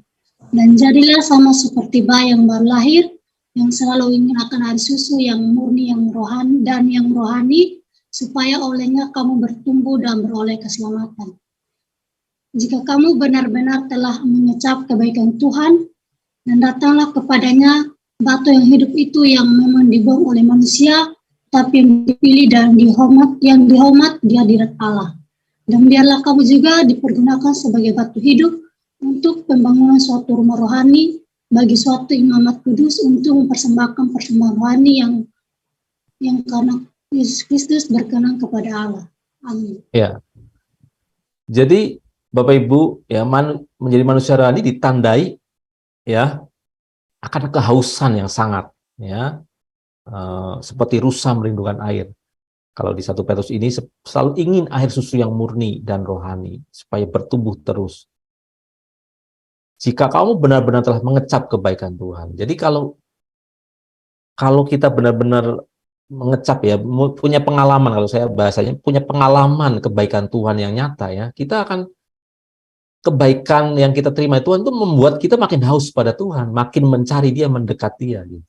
D: Dan jadilah sama seperti bayi yang baru lahir, yang selalu ingin akan air susu yang murni, yang rohani dan yang rohani, supaya olehnya kamu bertumbuh dan beroleh keselamatan. Jika kamu benar-benar telah mengecap kebaikan Tuhan, dan datanglah kepadanya batu yang hidup itu yang memang dibuang oleh manusia, tapi yang dipilih dan dihormat di hadirat Allah. Dan biarlah kamu juga dipergunakan sebagai batu hidup untuk pembangunan suatu rumah rohani bagi suatu imamat kudus untuk mempersembahkan persembahan rohani yang karena Yesus Kristus berkenan kepada Allah. Amin.
A: Ya. Jadi Bapak Ibu ya menjadi manusia rohani ditandai ya akan kehausan yang sangat ya. Seperti rusa merindukan air. Kalau di 1 Petrus ini selalu ingin air susu yang murni dan rohani supaya bertumbuh terus. Jika kamu benar-benar telah mengecap kebaikan Tuhan. Jadi kalau kita benar-benar mengecap ya, punya pengalaman, kalau saya bahasanya punya pengalaman kebaikan Tuhan yang nyata ya, kita akan kebaikan yang kita terima Tuhan itu membuat kita makin haus pada Tuhan, makin mencari Dia, mendekat Dia gitu.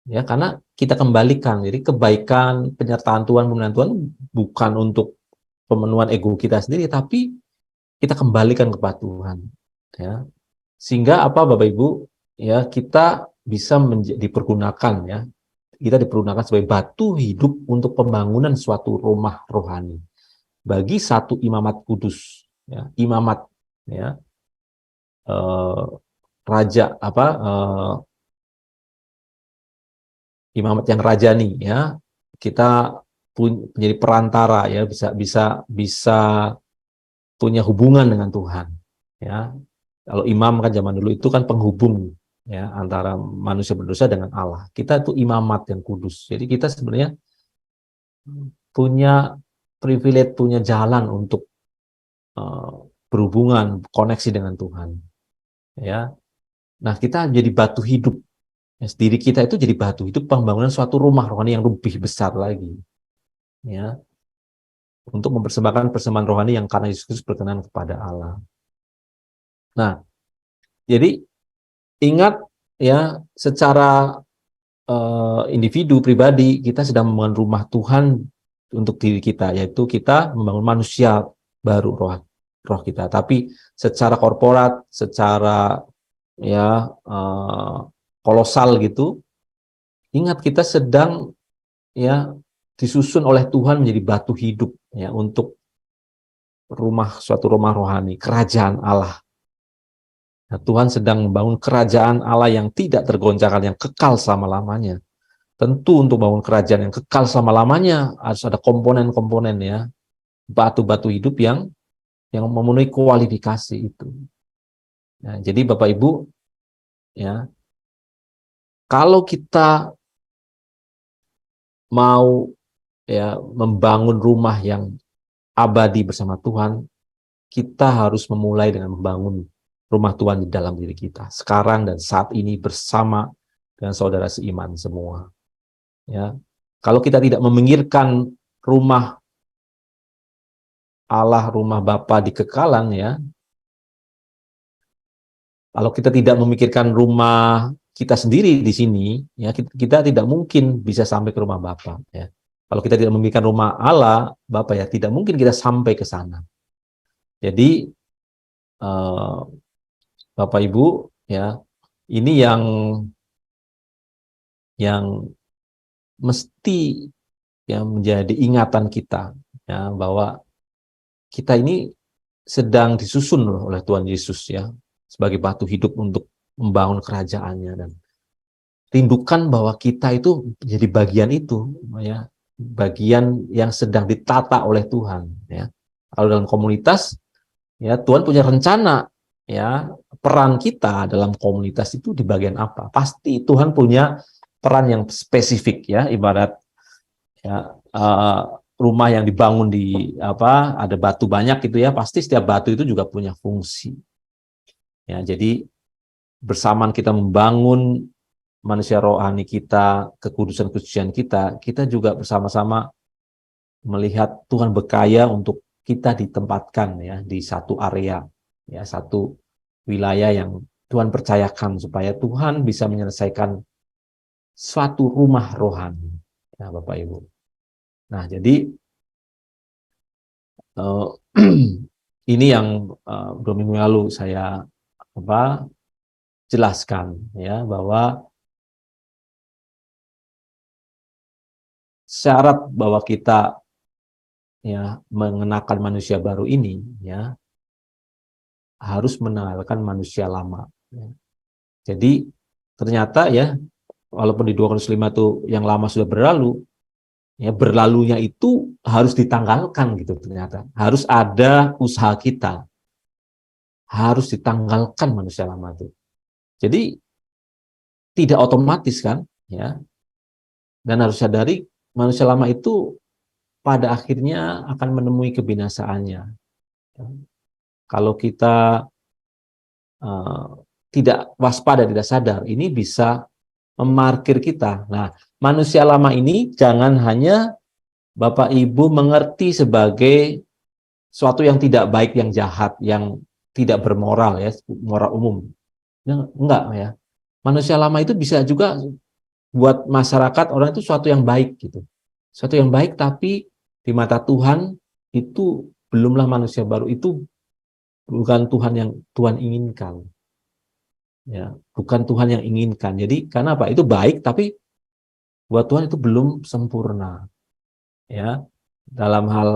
A: Ya, karena kita kembalikan. Jadi kebaikan, penyertaan Tuhan, pemenuhan Tuhan bukan untuk pemenuhan ego kita sendiri, tapi kita kembalikan kepada Tuhan. Ya. Sehingga apa Bapak Ibu? Ya, kita bisa dipergunakan ya. Kita dipergunakan sebagai batu hidup untuk pembangunan suatu rumah rohani bagi satu imamat kudus. Ya, imamat ya. Raja apa? Imamat yang rajani ya, kita menjadi perantara ya, bisa punya hubungan dengan Tuhan ya. Kalau imam kan zaman dulu itu kan penghubung ya antara manusia berdosa dengan Allah. Kita itu imamat yang kudus. Jadi kita sebenarnya punya privilege, punya jalan untuk berhubungan, koneksi dengan Tuhan ya. Nah, kita jadi batu hidup. Diri kita itu jadi batu hidup pembangunan suatu rumah rohani yang lebih besar lagi ya, untuk mempersembahkan persembahan rohani yang karena Yesus Kristus berkenan kepada Allah. Nah, jadi ingat ya, secara individu pribadi kita sedang membangun rumah Tuhan untuk diri kita, yaitu kita membangun manusia baru, roh kita. Tapi secara korporat, secara ya kolosal gitu, ingat kita sedang ya disusun oleh Tuhan menjadi batu hidup ya untuk suatu rumah rohani, kerajaan Allah. Nah, Tuhan sedang membangun kerajaan Allah yang tidak tergoncangkan, yang kekal selama-lamanya. Tentu untuk bangun kerajaan yang kekal selama-lamanya harus ada komponen-komponen ya, batu-batu hidup yang memenuhi kualifikasi itu. Nah, jadi Bapak Ibu ya, kalau kita mau ya membangun rumah yang abadi bersama Tuhan, kita harus memulai dengan membangun rumah Tuhan di dalam diri kita sekarang dan saat ini bersama dengan saudara seiman semua. Ya, kalau kita tidak memikirkan rumah Allah, rumah Bapa di kekalan ya, kalau kita tidak memikirkan rumah kita sendiri di sini, ya kita tidak mungkin bisa sampai ke rumah Bapa. Ya. Kalau kita tidak memikirkan rumah Allah, Bapa ya, tidak mungkin kita sampai ke sana. Jadi Bapak Ibu ya, ini yang mesti ya menjadi ingatan kita ya, bahwa kita ini sedang disusun oleh Tuhan Yesus ya sebagai batu hidup untuk membangun kerajaannya, dan rindukan bahwa kita itu jadi bagian itu ya, bagian yang sedang ditata oleh Tuhan ya. Kalau dalam komunitas ya, Tuhan punya rencana ya, peran kita dalam komunitas itu di bagian apa? Pasti Tuhan punya peran yang spesifik ya, ibarat ya rumah yang dibangun di ada batu banyak gitu ya, pasti setiap batu itu juga punya fungsi. Ya, jadi bersamaan kita membangun manusia rohani kita, kekudusan-kekudusan kita, kita juga bersama-sama melihat Tuhan berkaya untuk kita ditempatkan ya di satu area, ya satu wilayah yang Tuhan percayakan supaya Tuhan bisa menyelesaikan suatu rumah rohani, ya Bapak Ibu. Nah, jadi ini yang 2 minggu lalu saya jelaskan ya, bahwa syarat bahwa kita ya mengenakan manusia baru ini ya harus meninggalkan manusia lama ya. Jadi ternyata ya, walaupun di 2 Korintus 5 itu yang lama sudah berlalu ya, berlalunya itu harus ditanggalkan gitu. Ternyata harus ada usaha kita, harus ditanggalkan manusia lama itu. Jadi tidak otomatis kan ya, dan harus sadari manusia lama itu pada akhirnya akan menemui kebinasaannya. Kalau kita tidak waspada, tidak sadar, ini bisa memarkir kita. Nah, manusia lama ini jangan hanya Bapak Ibu mengerti sebagai suatu yang tidak baik, yang jahat, yang tidak bermoral ya, moral umum. Enggak ya. Manusia lama itu bisa juga buat masyarakat, orang itu suatu yang baik gitu. Suatu yang baik, tapi di mata Tuhan itu belumlah manusia baru, itu bukan Tuhan yang Tuhan inginkan. Ya, bukan Tuhan yang inginkan. Jadi karena apa? Itu baik, tapi buat Tuhan itu belum sempurna. Ya, dalam hal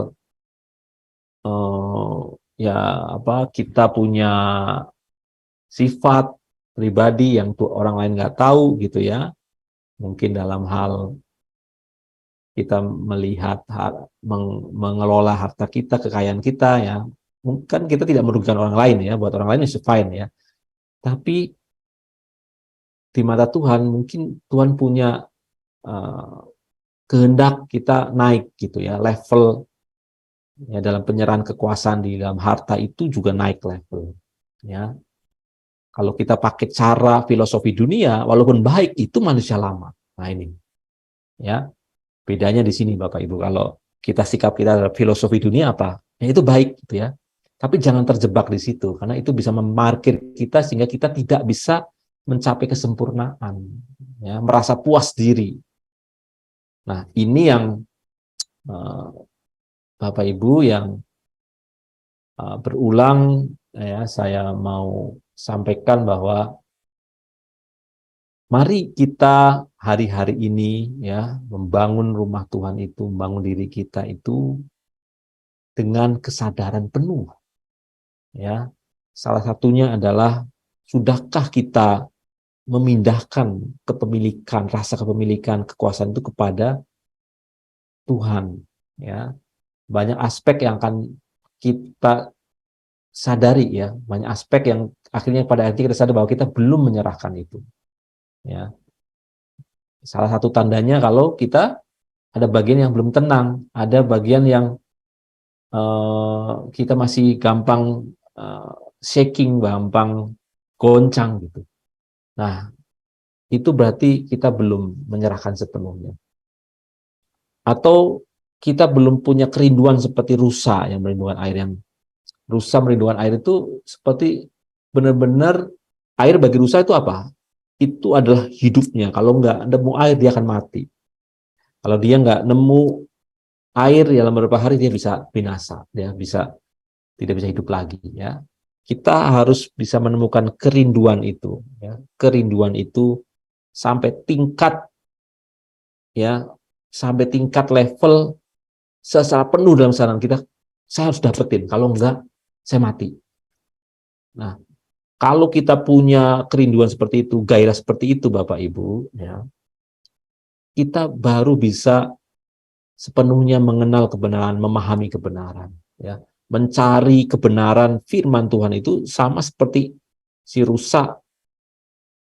A: kita punya sifat pribadi yang orang lain nggak tahu gitu ya. Mungkin dalam hal kita melihat mengelola harta kita, kekayaan kita ya, mungkin kita tidak merugikan orang lain ya, buat orang lain itu fine ya. Tapi di mata Tuhan mungkin Tuhan punya kehendak kita naik gitu ya, level ya, dalam penyerahan kekuasaan di dalam harta itu juga naik level ya. Kalau kita pakai cara filosofi dunia, walaupun baik, itu manusia lama. Nah ini ya, bedanya di sini Bapak Ibu. Kalau sikap kita dalam filosofi dunia apa? Ya itu baik gitu ya. Tapi jangan terjebak di situ, karena itu bisa memarkir kita sehingga kita tidak bisa mencapai kesempurnaan, ya, merasa puas diri. Nah ini yang Bapak Ibu yang berulang ya, saya mau sampaikan bahwa Mari kita hari-hari ini ya membangun rumah Tuhan itu, membangun diri kita itu dengan kesadaran penuh. Ya, salah satunya adalah sudahkah kita memindahkan kepemilikan, rasa kepemilikan, kekuasaan itu kepada Tuhan. Ya, banyak aspek yang akan kita sadari ya, banyak aspek yang akhirnya pada akhirnya kita sadar bahwa kita belum menyerahkan itu. Ya, salah satu tandanya kalau kita ada bagian yang belum tenang, ada bagian yang kita masih gampang shaking, gampang goncang gitu. Nah, itu berarti kita belum menyerahkan sepenuhnya. Atau kita belum punya kerinduan seperti rusa yang merindukan air. Yang rusa merindukan air itu seperti benar-benar air bagi rusa itu apa? Itu adalah hidupnya. Kalau nggak nemu air, dia akan mati. Kalau dia nggak nemu air dalam beberapa hari, dia bisa binasa. Dia tidak bisa hidup lagi. Ya, kita harus bisa menemukan kerinduan itu. Ya, kerinduan itu sampai tingkat level secara penuh dalam sadar kita. Saya harus dapetin. Kalau enggak, saya mati. Nah, kalau kita punya kerinduan seperti itu, gairah seperti itu, Bapak Ibu, ya, kita baru bisa sepenuhnya mengenal kebenaran, memahami kebenaran, ya, mencari kebenaran firman Tuhan itu sama seperti si rusa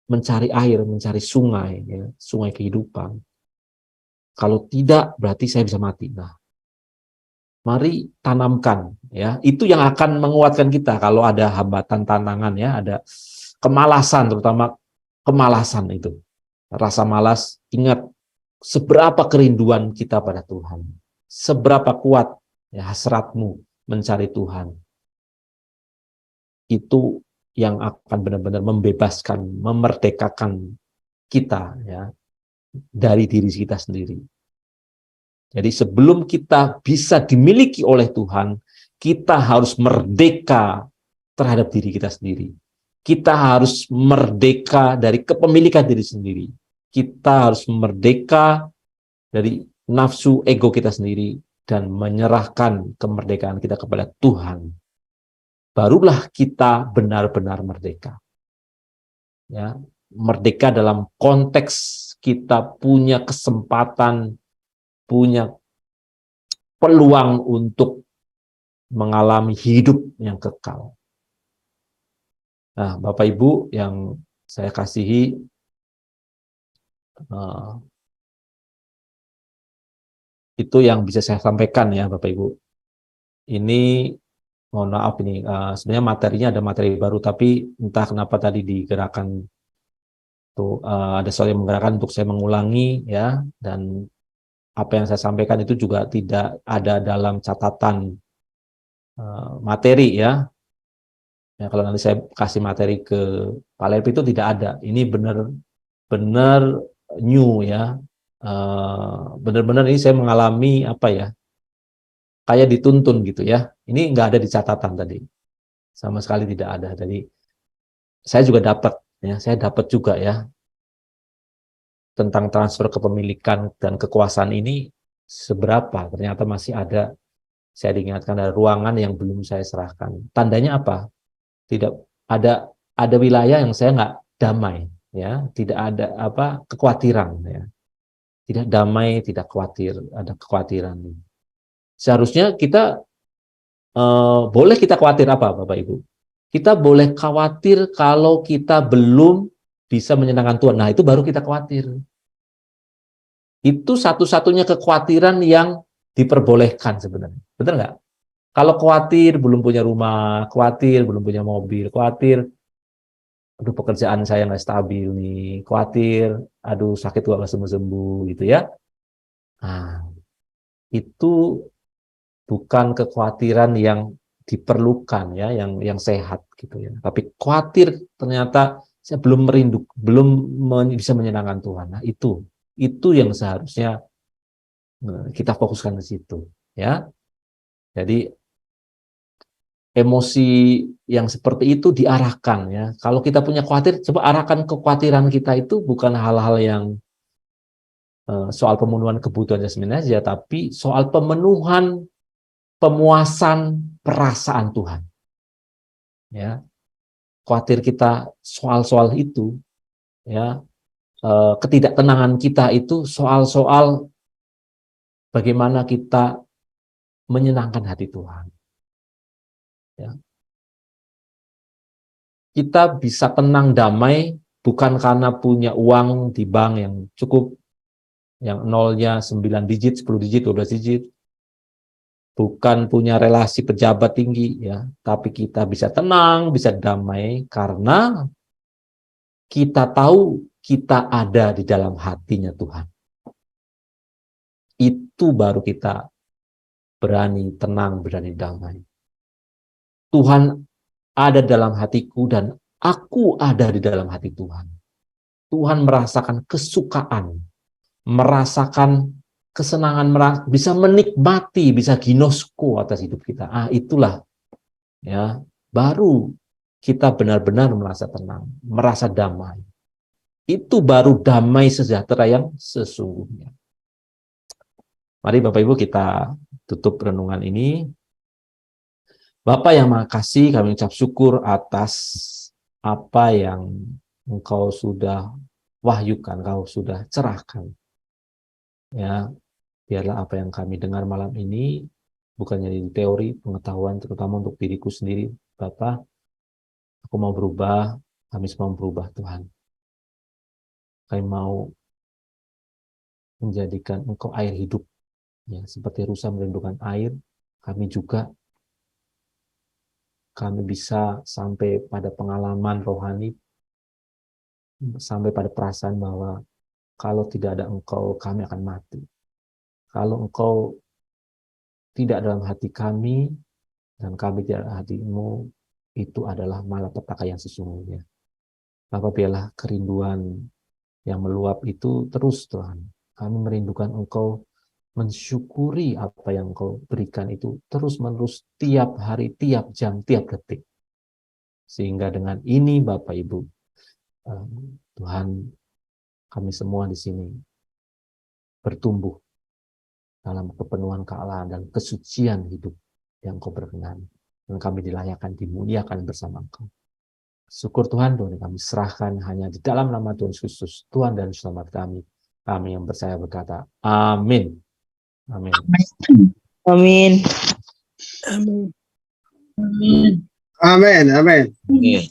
A: mencari air, mencari sungai, ya, sungai kehidupan. Kalau tidak, berarti saya bisa mati. Nah, mari tanamkan, ya, itu yang akan menguatkan kita kalau ada hambatan, tantangan, ya, ada kemalasan, terutama kemalasan itu, rasa malas. Ingat seberapa kerinduan kita pada Tuhan, seberapa kuat ya hasratmu mencari Tuhan. Itu yang akan benar-benar membebaskan, memerdekakan kita ya dari diri kita sendiri. Jadi sebelum kita bisa dimiliki oleh Tuhan, kita harus merdeka terhadap diri kita sendiri. Kita harus merdeka dari kepemilikan diri sendiri. Kita harus merdeka dari nafsu ego kita sendiri dan menyerahkan kemerdekaan kita kepada Tuhan. Barulah kita benar-benar merdeka. Ya, merdeka dalam konteks kita punya kesempatan, punya peluang untuk mengalami hidup yang kekal. Nah, Bapak Ibu yang saya kasihi, itu yang bisa saya sampaikan ya Bapak Ibu. Ini mohon maaf ini sebenarnya materinya ada materi baru, tapi entah kenapa tadi digerakkan tuh ada sesuatu yang menggerakkan untuk saya mengulangi ya, dan apa yang saya sampaikan itu juga tidak ada dalam catatan materi ya. Ya, kalau nanti saya kasih materi ke Pak Lerpi itu tidak ada. Ini benar-benar new ya. Benar-benar ini saya mengalami apa ya? Kayak dituntun gitu ya. Ini nggak ada di catatan tadi. Sama sekali tidak ada. Jadi saya juga dapat ya, saya dapat juga ya tentang transfer kepemilikan dan kekuasaan ini seberapa. Ternyata masih ada, saya diingatkan ada ruangan yang belum saya serahkan. Tandanya apa? Tidak ada wilayah yang saya nggak damai ya, tidak ada apa kekhawatiran ya. Tidak damai, tidak khawatir, ada kekhawatiran. Seharusnya kita boleh kita khawatir apa Bapak Ibu? Kita boleh khawatir kalau kita belum bisa menyenangkan Tuhan. Nah, itu baru kita khawatir. Itu satu-satunya kekhawatiran yang diperbolehkan sebenarnya. Betul nggak? Kalau khawatir belum punya rumah, khawatir belum punya mobil, khawatir aduh pekerjaan saya nggak stabil nih, khawatir aduh sakit gua nggak sembuh-sembuh gitu ya. Nah, itu bukan kekhawatiran yang diperlukan ya, yang sehat gitu ya. Tapi khawatir ternyata saya belum bisa menyenangkan Tuhan. Nah, itu yang seharusnya kita fokuskan ke situ ya. Jadi emosi yang seperti itu diarahkan ya. Kalau kita punya khawatir, coba arahkan kekhawatiran kita itu bukan hal-hal yang soal pemenuhan kebutuhan jasmani aja, tapi soal pemenuhan, pemuasan perasaan Tuhan. Ya, khawatir kita soal-soal itu, ya, ketidaktenangan kita itu soal-soal bagaimana kita menyenangkan hati Tuhan. Ya. Kita bisa tenang damai bukan karena punya uang di bank yang cukup, yang nolnya 9 digit, 10 digit, 12 digit, bukan punya relasi pejabat tinggi, ya, tapi kita bisa tenang, bisa damai karena kita tahu kita ada di dalam hatinya Tuhan. Itu baru kita berani tenang, berani damai. Tuhan ada dalam hatiku dan aku ada di dalam hati Tuhan. Tuhan merasakan kesukaan, merasakan kesenangan, bisa menikmati, bisa ginosko atas hidup kita. Itulah ya, baru kita benar-benar merasa tenang, merasa damai. Itu baru damai sejahtera yang sesungguhnya. Mari Bapak Ibu kita tutup renungan ini. Bapa yang Maha Kasih, kami ucap syukur atas apa yang Engkau sudah wahyukan, Engkau sudah cerahkan. Ya, biarlah apa yang kami dengar malam ini bukannya di teori, pengetahuan, terutama untuk diriku sendiri. Bapa, aku mau berubah, kami semua mau berubah Tuhan. Kami mau menjadikan Engkau air hidup. Ya, seperti rusa merindukan air, kami juga bisa sampai pada pengalaman rohani, sampai pada perasaan bahwa kalau tidak ada Engkau, kami akan mati. Kalau Engkau tidak dalam hati kami, dan kami tidak dalam hati-Mu, itu adalah malapetaka yang sesungguhnya. Bapak, biarlah kerinduan yang meluap itu terus Tuhan. Kami merindukan Engkau, mensyukuri apa yang Engkau berikan itu terus-menerus, tiap hari, tiap jam, tiap detik. Sehingga dengan ini Bapak Ibu, Tuhan, kami semua di sini bertumbuh dalam kepenuhan kealahan dan kesucian hidup yang Engkau berkenan. Dan kami dilayakkan, dimuliakan bersama Engkau. Syukur Tuhan, doa kami serahkan hanya di dalam nama Tuhan Yesus, Tuhan dan Selamat kami. Kami yang percaya berkata, amin. Amin.
E: Amin.
C: Amin. Amin.
E: Amin.